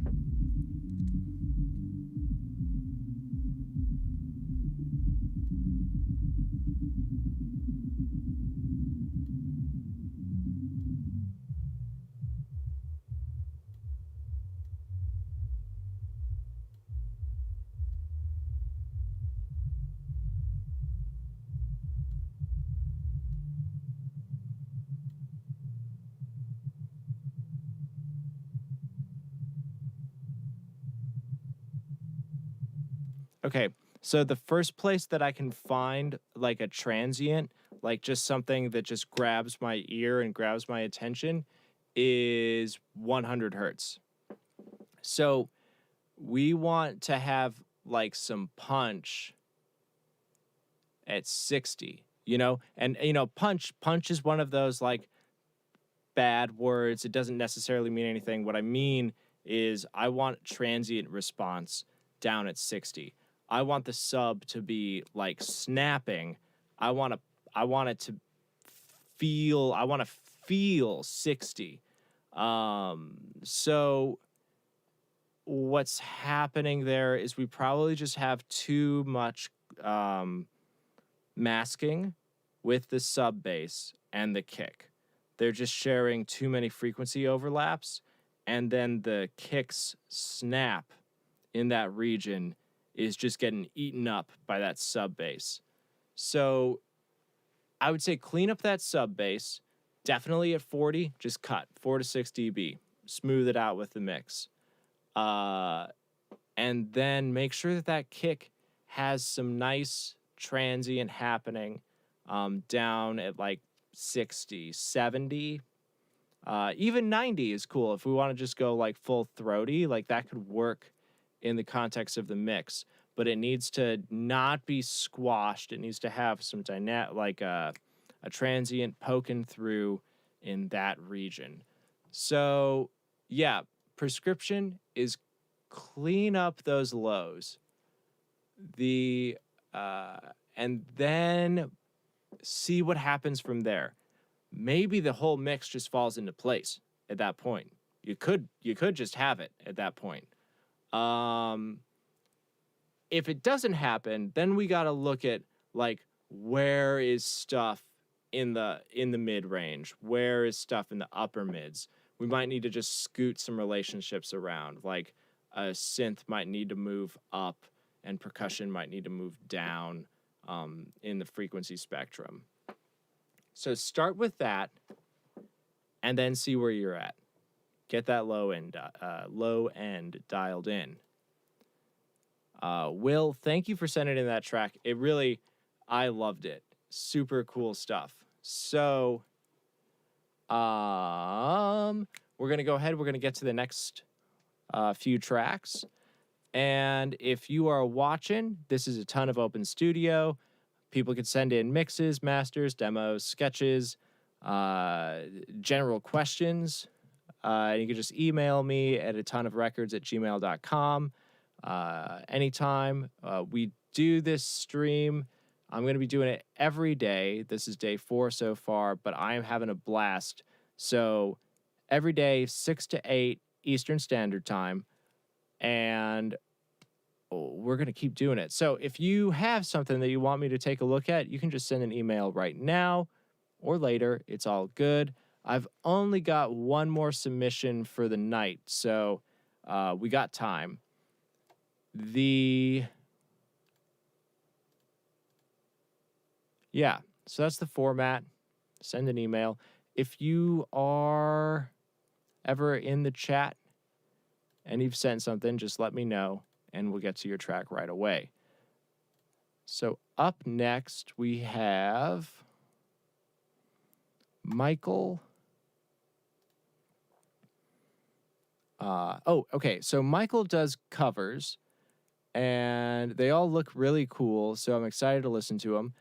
Okay, so the first place that I can find like a transient, like just something that just grabs my ear and grabs my attention, is 100 hertz. So we want to have like some punch at 60, and punch is one of those like bad words. It doesn't necessarily mean anything. What I mean is I want transient response down at 60. I want the sub to be like snapping. I want it to feel 60. So what's happening there is we probably just have too much masking with the sub bass and the kick. They're just sharing too many frequency overlaps, and then the kick's snap in that region is just getting eaten up by that sub bass. So I would say clean up that sub bass, definitely at 40, just cut 4 to 6 dB, smooth it out with the mix. And then make sure that that kick has some nice transient happening down at like 60, 70. Even 90 is cool if we want to just go like full throaty. Like that could work in the context of the mix, but it needs to not be squashed. It needs to have some like a transient poking through in that region. So yeah, prescription is clean up those lows. And then see what happens from there. Maybe the whole mix just falls into place at that point. You could just have it at that point. If it doesn't happen, then we got to look at like where is stuff in the mid range? Where is stuff in the upper mids? We might need to just scoot some relationships around. Like a synth might need to move up and percussion might need to move down in the frequency spectrum. So start with that and then see where you're at. Get that low end dialed in. Will, thank you for sending in that track. I loved it. Super cool stuff. So we're going to go ahead. We're going to get to the next few tracks. And if you are watching, this is Atonuv Open Studio. People can send in mixes, masters, demos, sketches, general questions. You can just email me at atonuvrecords@gmail.com anytime. We do this stream I'm going to be doing it every day. This is day 4 so far, but I am having a blast. So every day, 6 to 8 Eastern Standard Time. And we're going to keep doing it. So if you have something that you want me to take a look at, you can just send an email right now or later. It's all good. I've only got one more submission for the night, so we got time. Yeah, so that's the format. Send an email. If you are ever in the chat and you've sent something, just let me know and we'll get to your track right away. So up next, we have Michael. Okay. So Michael does covers, and they all look really cool. So I'm excited to listen to them.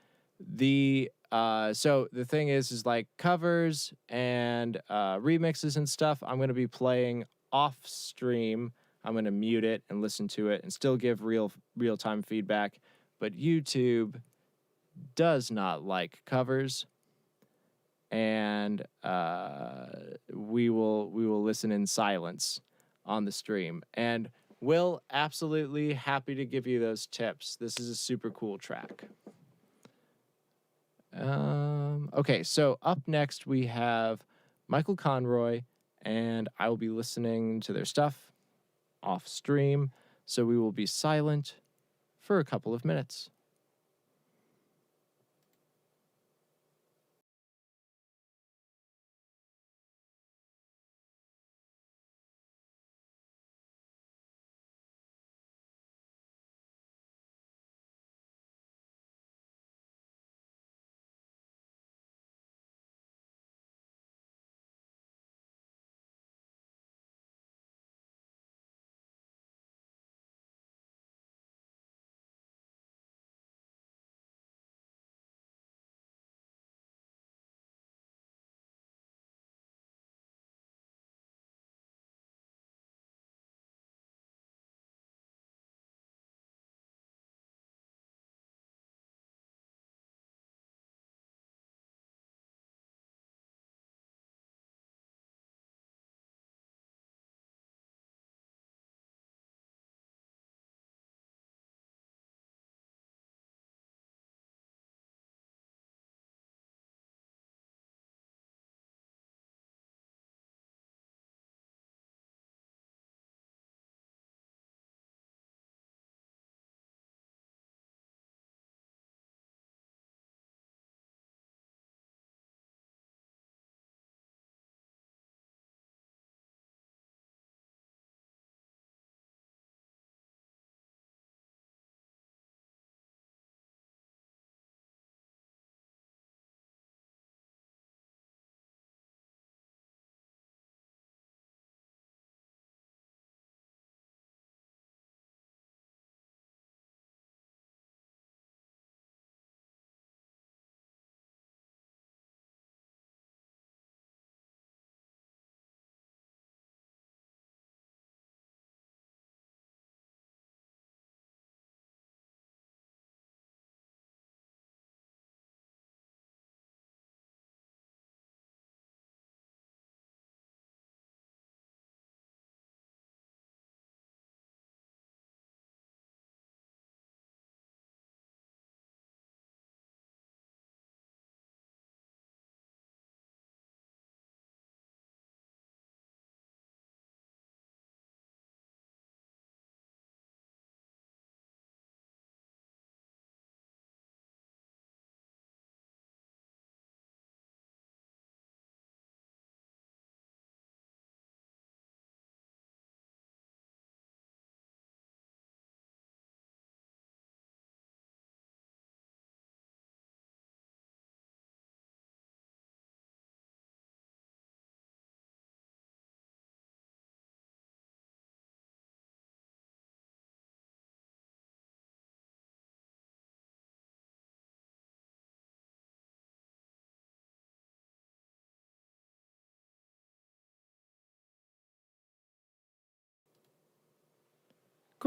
So the thing is like covers and remixes and stuff. I'm gonna be playing off stream. I'm gonna mute it and listen to it and still give real time feedback. But YouTube does not like covers, and we will listen in silence on the stream. And Will, absolutely happy to give you those tips. This is a super cool track. Okay, so up next we have Michael Conroy, and I will be listening to their stuff off stream. So we will be silent for a couple of minutes.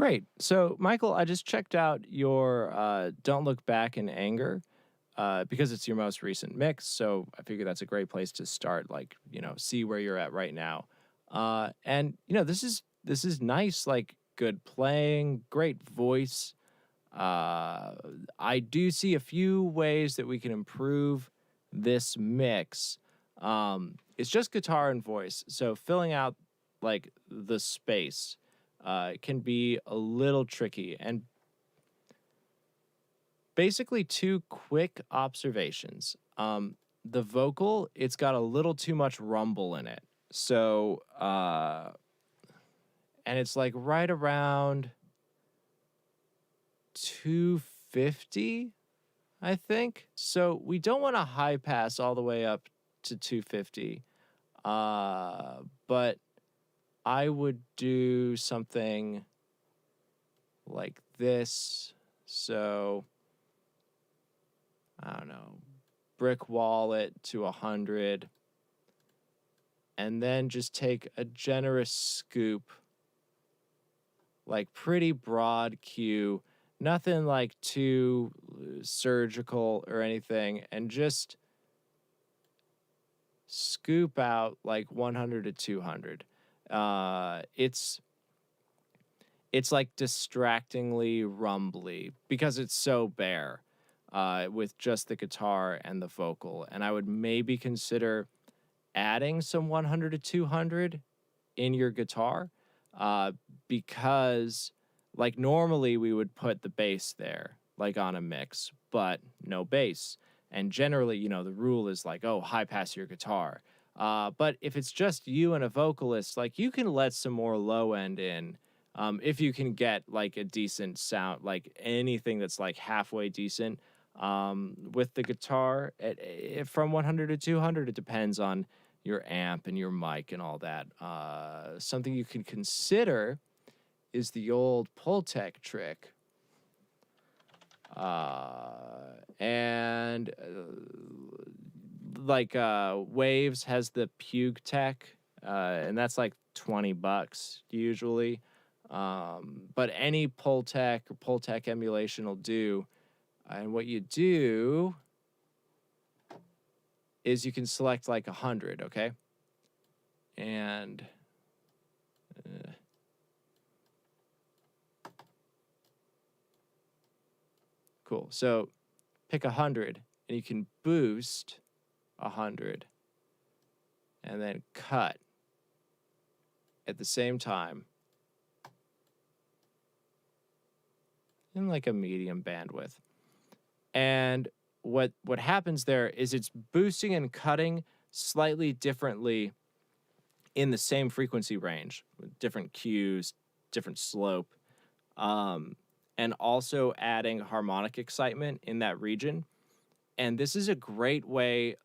Great. So, Michael, I just checked out your Don't Look Back in Anger because it's your most recent mix. So, I figure that's a great place to start, like, see where you're at right now. And, this is nice, like, good playing, great voice. I do see a few ways that we can improve this mix. It's just guitar and voice, so filling out like the space can be a little tricky. And basically, two quick observations. The vocal, it's got a little too much rumble in it, so and it's like right around 250, I think. So we don't want to high pass all the way up to 250. But I would do something like this. So I don't know, brick wall it to 100. And then just take a generous scoop, like pretty broad Q, nothing like too surgical or anything, and just scoop out like 100 to 200. It's like distractingly rumbly because it's so bare with just the guitar and the vocal. And I would maybe consider adding some 100 to 200 in your guitar because like normally we would put the bass there like on a mix, but no bass. And generally, the rule is like, oh, high pass your guitar. But if it's just you and a vocalist, like you can let some more low end in if you can get like a decent sound, like anything that's like halfway decent with the guitar. From 100 to 200, it depends on your amp and your mic and all that. Something you can consider is the old Pultec trick. And Waves has the Pugue Tech, and that's like $20 usually. But any Pultec or Pultec emulation will do. And what you do is you can select like 100, okay? And cool. So pick 100, and you can boost 100, and then cut at the same time in like a medium bandwidth. And what happens there is it's boosting and cutting slightly differently in the same frequency range, with different cues, different slope, and also adding harmonic excitement in that region. And this is a great way,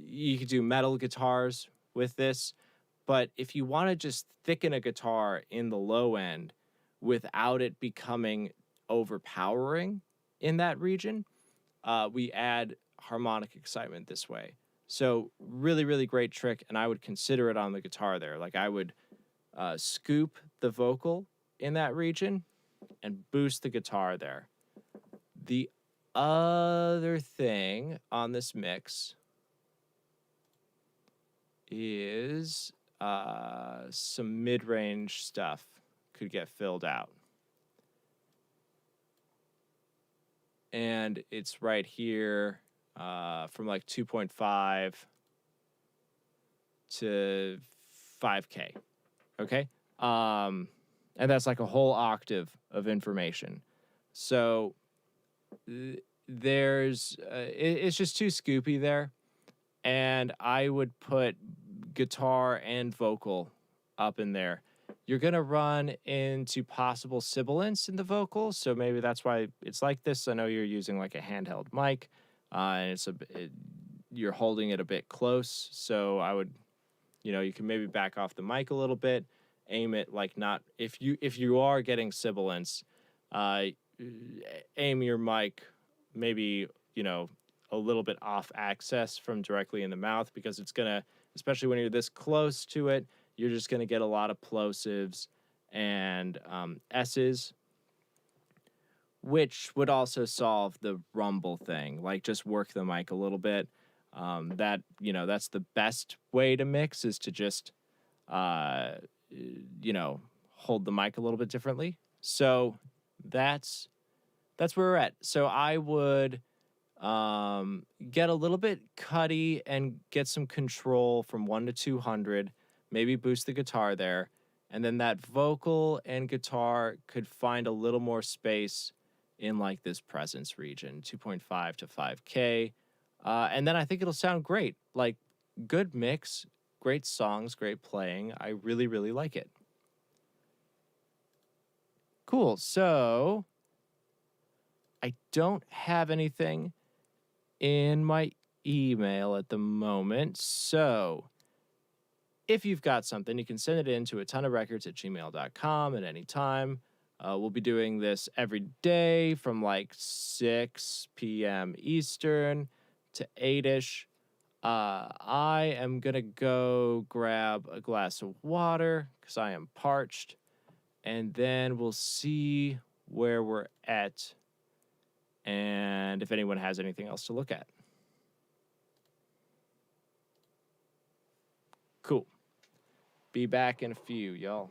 you could do metal guitars with this, but if you want to just thicken a guitar in the low end without it becoming overpowering in that region, we add harmonic excitement this way. So really, really great trick, and I would consider it on the guitar there. Like I would scoop the vocal in that region and boost the guitar there. The other thing on this mix is some mid-range stuff could get filled out. And it's right here from like 2.5 to 5K, okay? And that's like a whole octave of information. So it's just too scoopy there. And I would put guitar and vocal up in there. You're going to run into possible sibilance in the vocal, so maybe that's why it's like this. I know you're using like a handheld mic, and you're holding it a bit close, so I would, you can maybe back off the mic a little bit, aim it like not, if you are getting sibilance, aim your mic maybe, a little bit off access from directly in the mouth, because it's going to, especially when you're this close to it, you're just going to get a lot of plosives, and S's, which would also solve the rumble thing. Like, just work the mic a little bit. That's the best way to mix, is to just, hold the mic a little bit differently. So that's where we're at. So I would get a little bit cutty and get some control from 1 to 200, maybe boost the guitar there. And then that vocal and guitar could find a little more space in like this presence region, 2.5 to 5K. And then I think it'll sound great. Like, good mix, great songs, great playing. I really, really like it. Cool. So I don't have anything in my email at the moment. So if you've got something, you can send it in to atonuvrecords@gmail.com at any time. We'll be doing this every day from like 6 p.m. Eastern to 8-ish. I am going to go grab a glass of water because I am parched. And then we'll see where we're at and if anyone has anything else to look at. Cool. Be back in a few, y'all.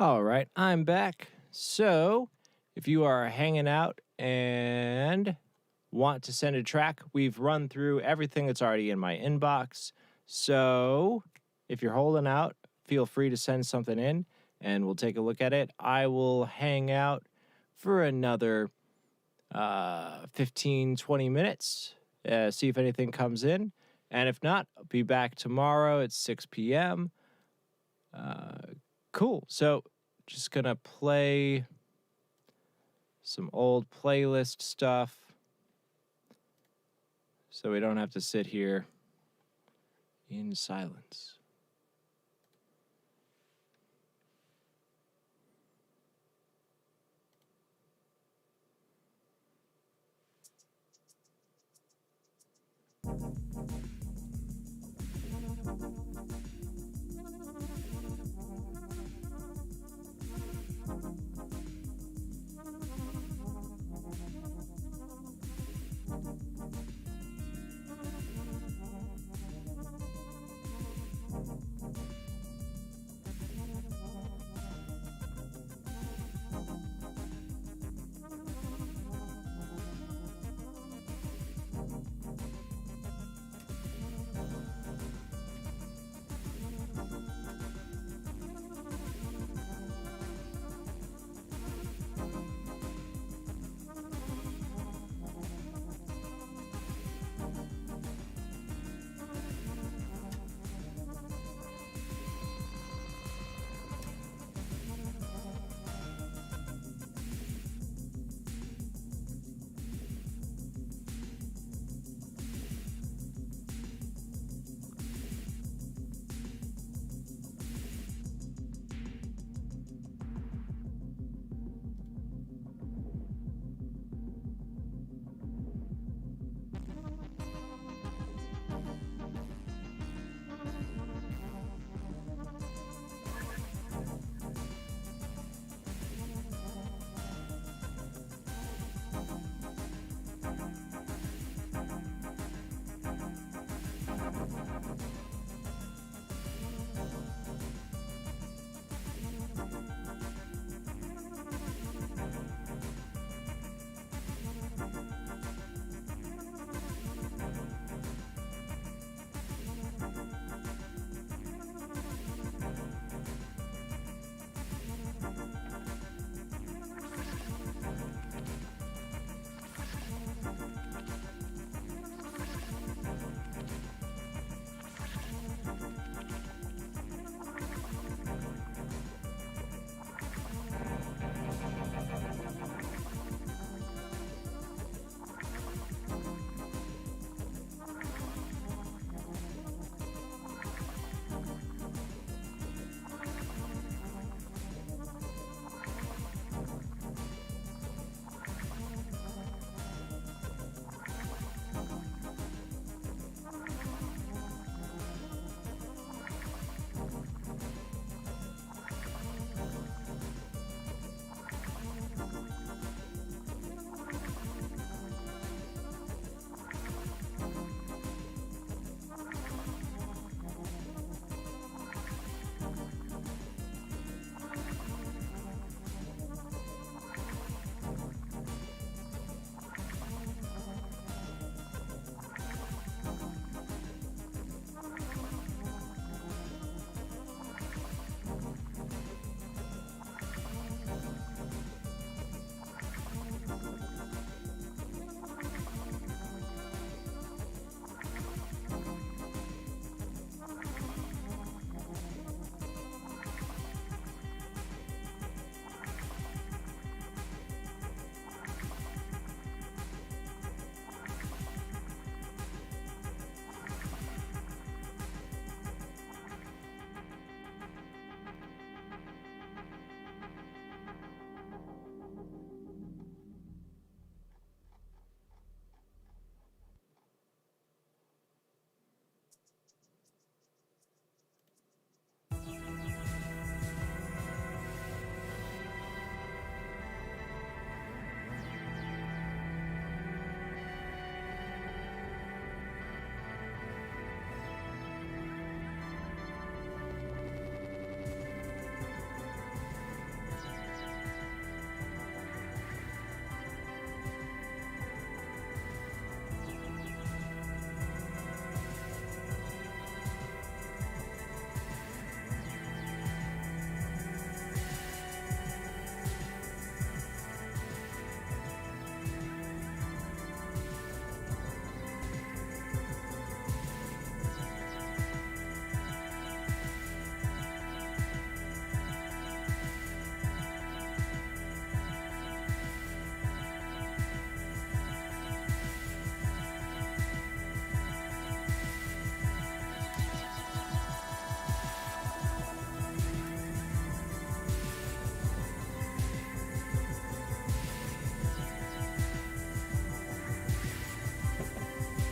All right, I'm back. So, if you are hanging out and want to send a track, we've run through everything that's already in my inbox. So, if you're holding out, feel free to send something in and we'll take a look at it. I will hang out for another 15, 20 minutes, see if anything comes in. And if not, I'll be back tomorrow at 6 p.m. Cool. So just going to play some old playlist stuff so we don't have to sit here in silence.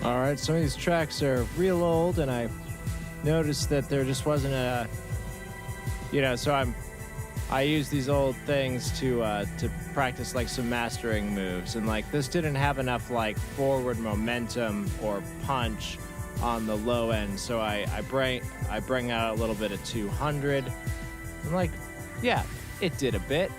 All right, some of these tracks are real old, and I noticed that there just wasn't a, so I use these old things to practice like some mastering moves, and like this didn't have enough like forward momentum or punch on the low end, so I bring out a little bit of 200, and like, yeah, it did a bit.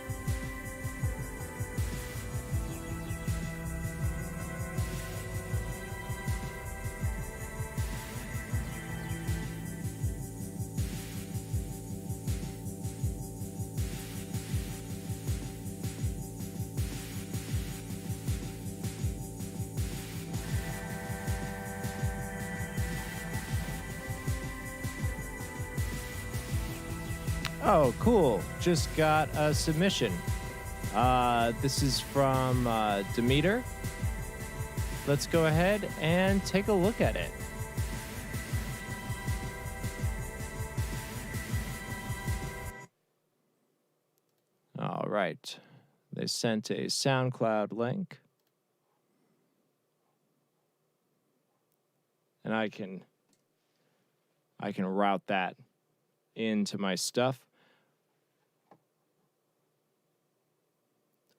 Oh, cool. Just got a submission. This is from Demeter. Let's go ahead and take a look at it. All right. They sent a SoundCloud link. And I can route that into my stuff.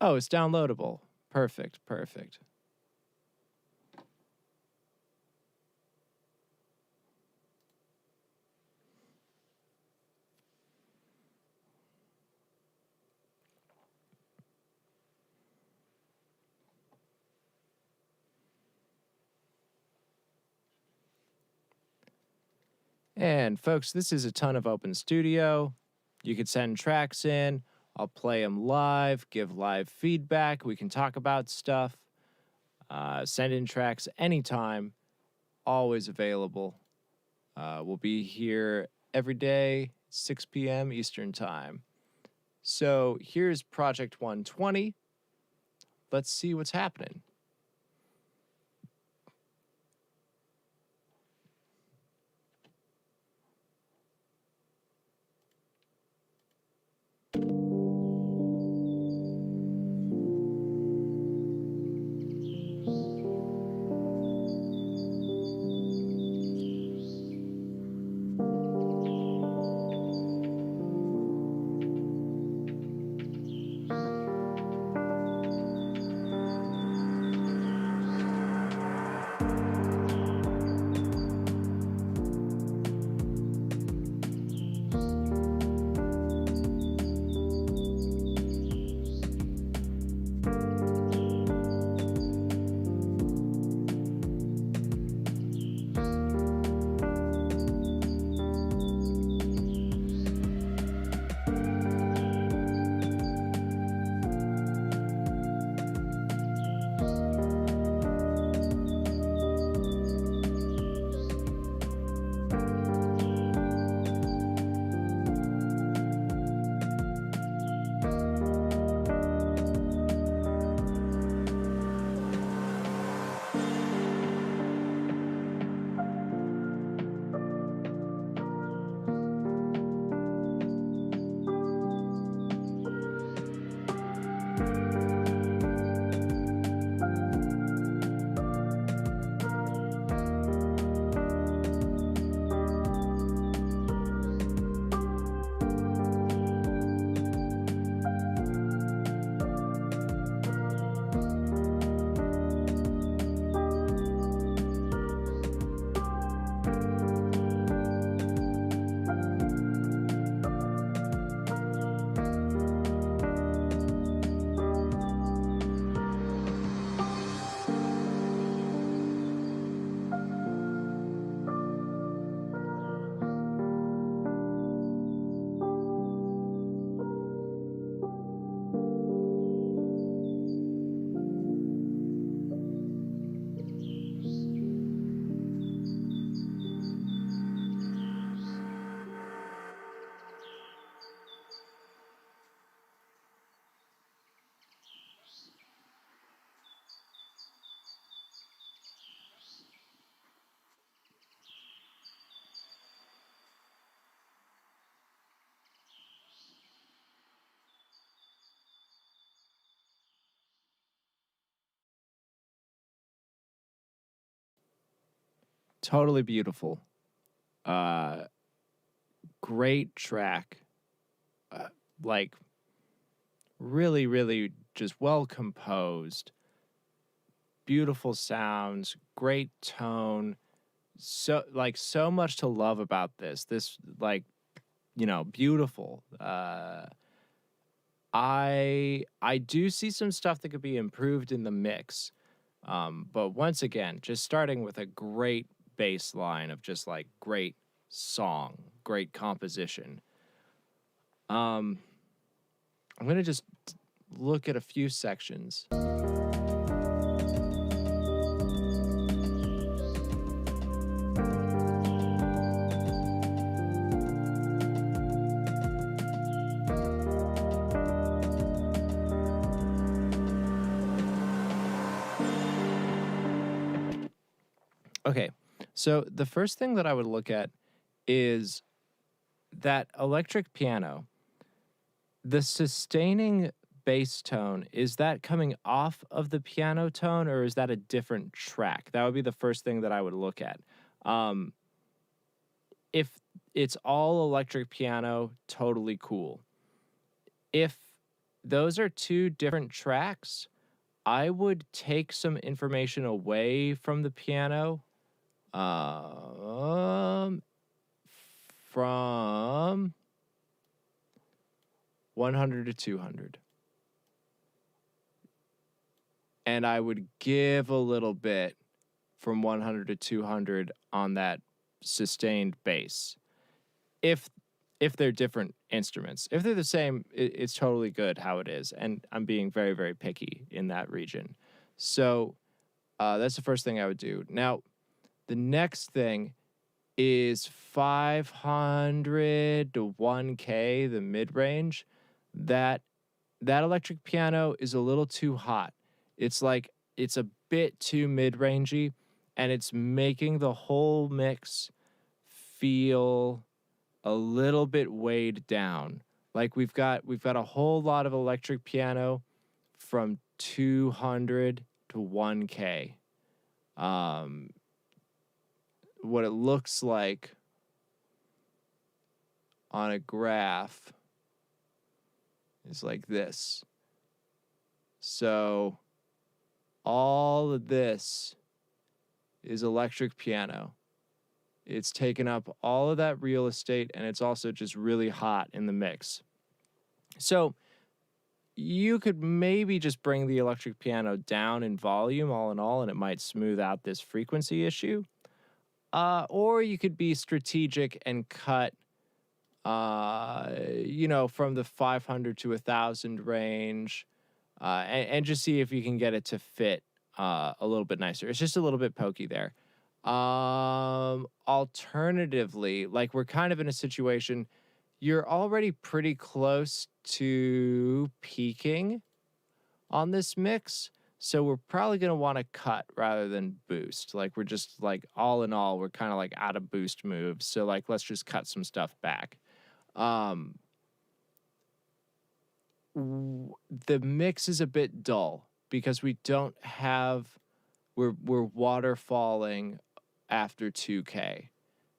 Oh, it's downloadable. Perfect. And folks, this is Atonuv Open Studio. You could send tracks in. I'll play them live, give live feedback. We can talk about stuff. Send in tracks anytime. Always available. We'll be here every day, 6 p.m. Eastern Time. So here's Project 120. Let's see what's happening. Totally beautiful. Uh, Great track. Like, really, really just well composed. Beautiful sounds, great tone. So much to love about this. This, like, beautiful. I do see some stuff that could be improved in the mix. But once again, just starting with a great bass line of just like great song, great composition. I'm gonna just look at a few sections. Okay, so the first thing that I would look at is that electric piano. The sustaining bass tone, is that coming off of the piano tone or is that a different track? That would be the first thing that I would look at. If it's all electric piano, totally cool. If those are two different tracks, I would take some information away from the piano, from 100 to 200. And I would give a little bit from 100 to 200 on that sustained bass. If they're different instruments. If they're the same, it's totally good how it is. And I'm being very, very picky in that region. So that's the first thing I would do. Now, the next thing is 500 to 1K, the mid-range. That electric piano is a little too hot. It's like it's a bit too mid-rangey, and it's making the whole mix feel a little bit weighed down. Like we've got a whole lot of electric piano from 200 to 1K. What it looks like on a graph is like this. So all of this is electric piano. It's taken up all of that real estate, and it's also just really hot in the mix. So you could maybe just bring the electric piano down in volume all in all, and it might smooth out this frequency issue. Or you could be strategic and cut, from the 500 to 1,000 range, and just see if you can get it to fit a little bit nicer. It's just a little bit pokey there. Alternatively, like we're kind of in a situation, you're already pretty close to peaking on this mix. So we're probably going to want to cut rather than boost. Like we're just like all in all, we're kind of like out of boost moves. So like, let's just cut some stuff back. The mix is a bit dull because we don't have, we're waterfalling after 2K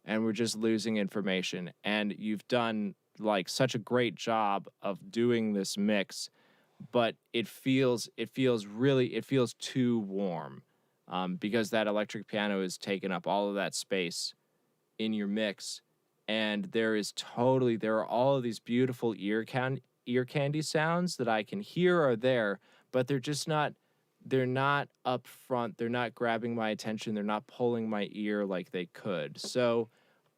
and we're just losing information. And you've done like such a great job of doing this mix, but it feels too warm, because that electric piano is taking up all of that space in your mix. And there are all of these beautiful ear candy sounds that I can hear are there, but they're not up front. They're not grabbing my attention. They're not pulling my ear like they could. So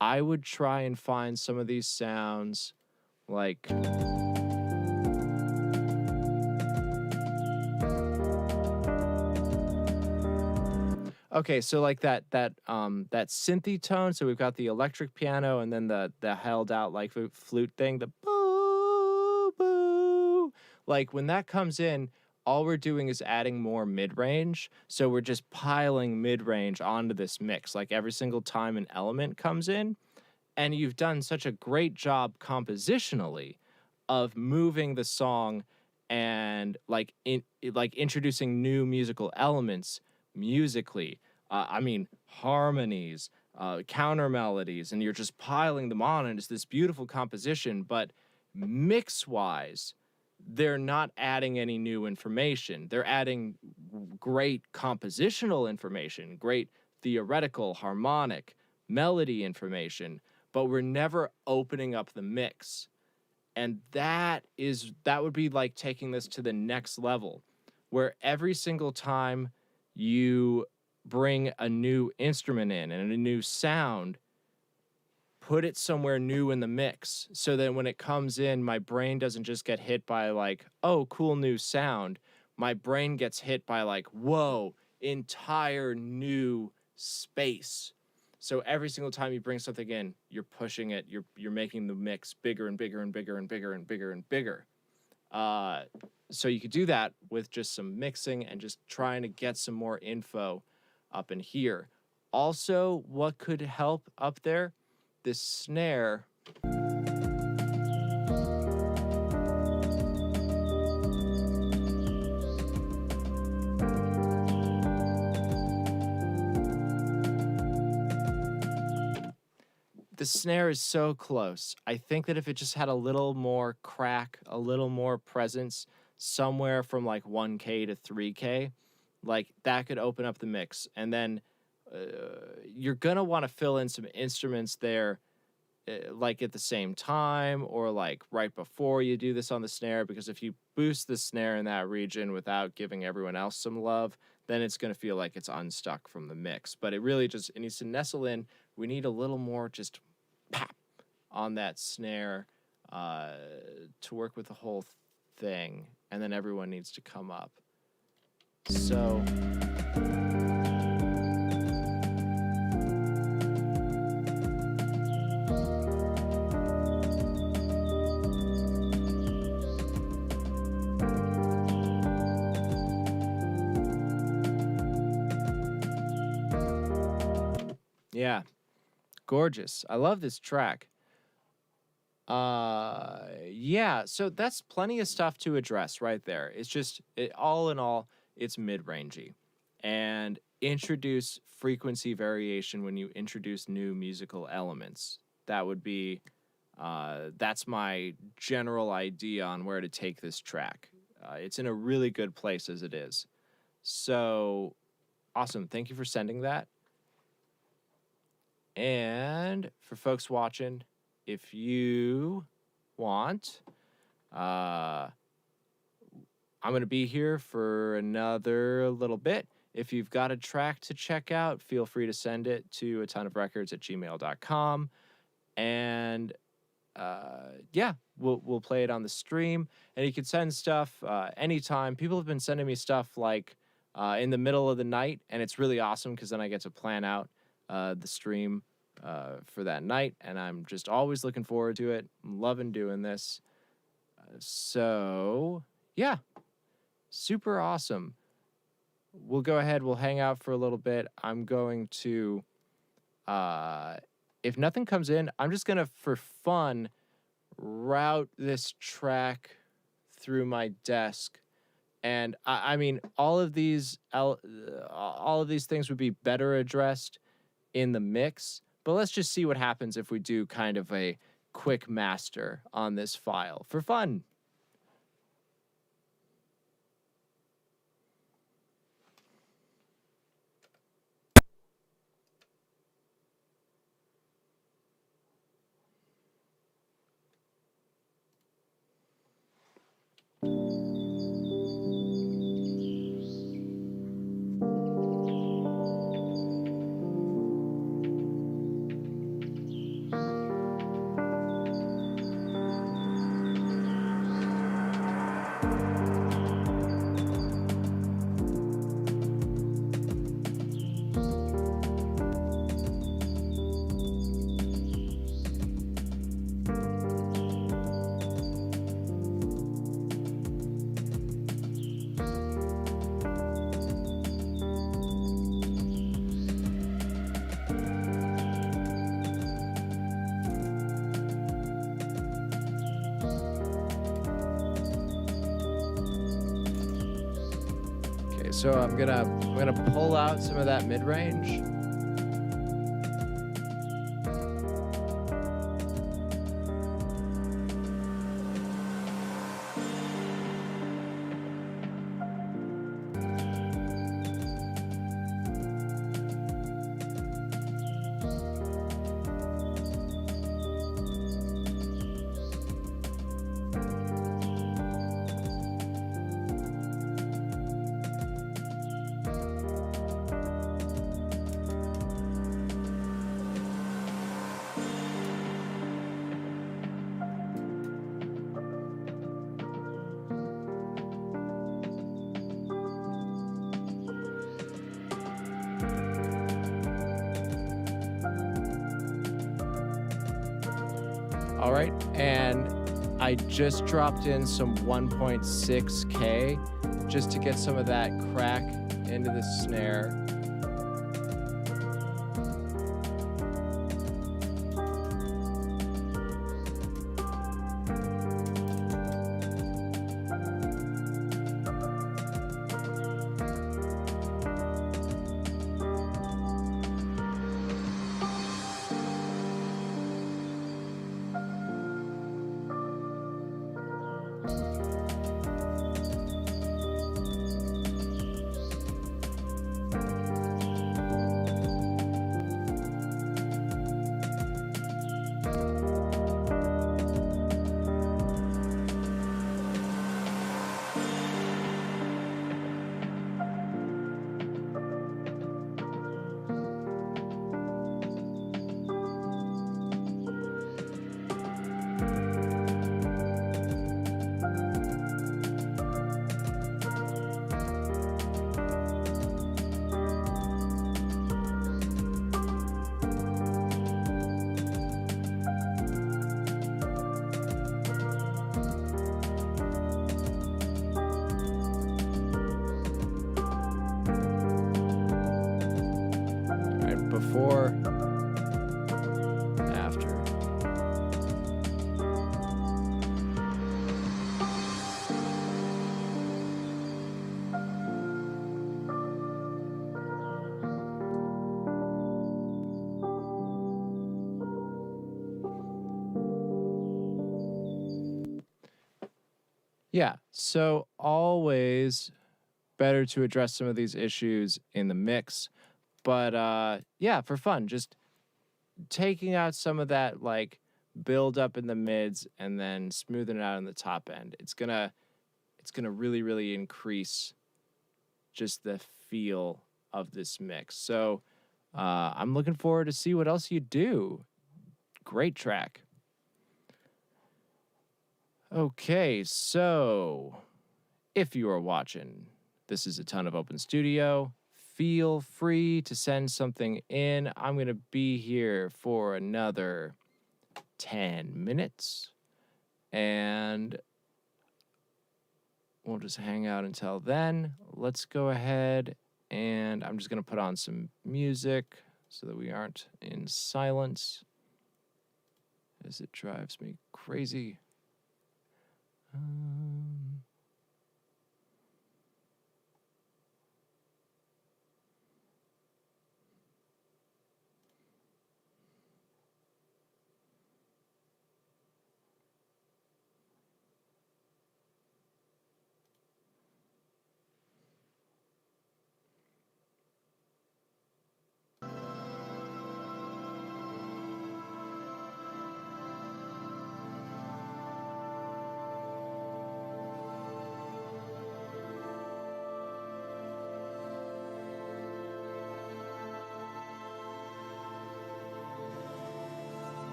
I would try and find some of these sounds like... Okay, so like that synthy tone. So we've got the electric piano and then the held out like flute thing, the boo boo. Like when that comes in, all we're doing is adding more mid-range. So we're just piling mid-range onto this mix. Like every single time an element comes in, and you've done such a great job compositionally of moving the song and like introducing new musical elements musically. I mean, harmonies, counter melodies, and you're just piling them on, and it's this beautiful composition. But mix wise, they're not adding any new information. They're adding great compositional information, great theoretical, harmonic, melody information, but we're never opening up the mix. And that would be like taking this to the next level, where every single time you bring a new instrument in and a new sound, put it somewhere new in the mix, so that when it comes in, my brain doesn't just get hit by like, oh, cool new sound. My brain gets hit by like, whoa, entire new space. So every single time you bring something in, you're pushing it, you're making the mix bigger and bigger and bigger and bigger and bigger and bigger. So you could do that with just some mixing and just trying to get some more info up in here. Also, what could help up there? This snare. The snare is so close. I think that if it just had a little more crack, a little more presence, somewhere from like 1K to 3K, like that could open up the mix. And then you're gonna want to fill in some instruments there, like at the same time or like right before you do this on the snare, because if you boost the snare in that region without giving everyone else some love, then it's going to feel like it's unstuck from the mix. But it really just, it needs to nestle in. We need a little more just pop on that snare to work with the whole thing, and then everyone needs to come up. So yeah, gorgeous. I love this track. Yeah, so that's plenty of stuff to address right there. It's just, all in all, it's mid-rangey. And introduce frequency variation when you introduce new musical elements. That would be, that's my general idea on where to take this track. It's in a really good place as it is. So, awesome. Thank you for sending that. And for folks watching, if you want, I'm going to be here for another little bit. If you've got a track to check out, feel free to send it to atonuvrecords@gmail.com. And yeah, we'll play it on the stream. And you can send stuff anytime. People have been sending me stuff like in the middle of the night, and it's really awesome because then I get to plan out the stream for that night, and I'm just always looking forward to it. I'm loving doing this. So yeah, super awesome. We'll go ahead, we'll hang out for a little bit. I'm going to, if nothing comes in, I'm just gonna, for fun, route this track through my desk. And I mean, all of these things would be better addressed in the mix, but let's just see what happens if we do kind of a quick master on this file for fun. Okay, so I'm gonna pull out some of that mid-range. All right, and I just dropped in some 1.6K just to get some of that crack into the snare. Before, after. Yeah, so always better to address some of these issues in the mix. But yeah, for fun, just taking out some of that like build up in the mids and then smoothing it out in the top end. It's gonna really, really increase just the feel of this mix. So I'm looking forward to see what else you do. Great track. Okay, so if you are watching, this is Atonuv Open Studio. Feel free to send something in. I'm going to be here for another 10 minutes. And we'll just hang out until then. Let's go ahead and I'm just going to put on some music so that we aren't in silence, as it drives me crazy.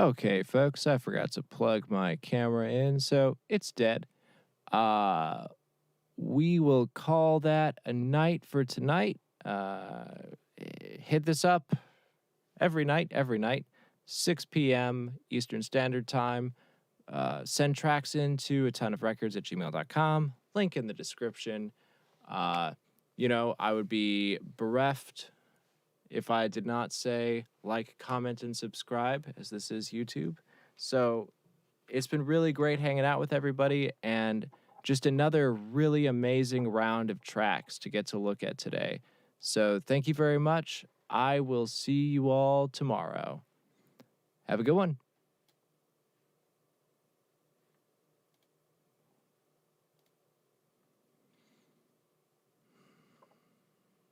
Okay, folks, I forgot to plug my camera in, so it's dead. We will call that a night for tonight. Hit this up every night, 6 p.m. Eastern Standard Time. Send tracks into atonuvrecords@gmail.com. Link in the description. I would be bereft if I did not say like, comment, and subscribe, as this is YouTube. So it's been really great hanging out with everybody, and just another really amazing round of tracks to get to look at today. So thank you very much. I will see you all tomorrow. Have a good one.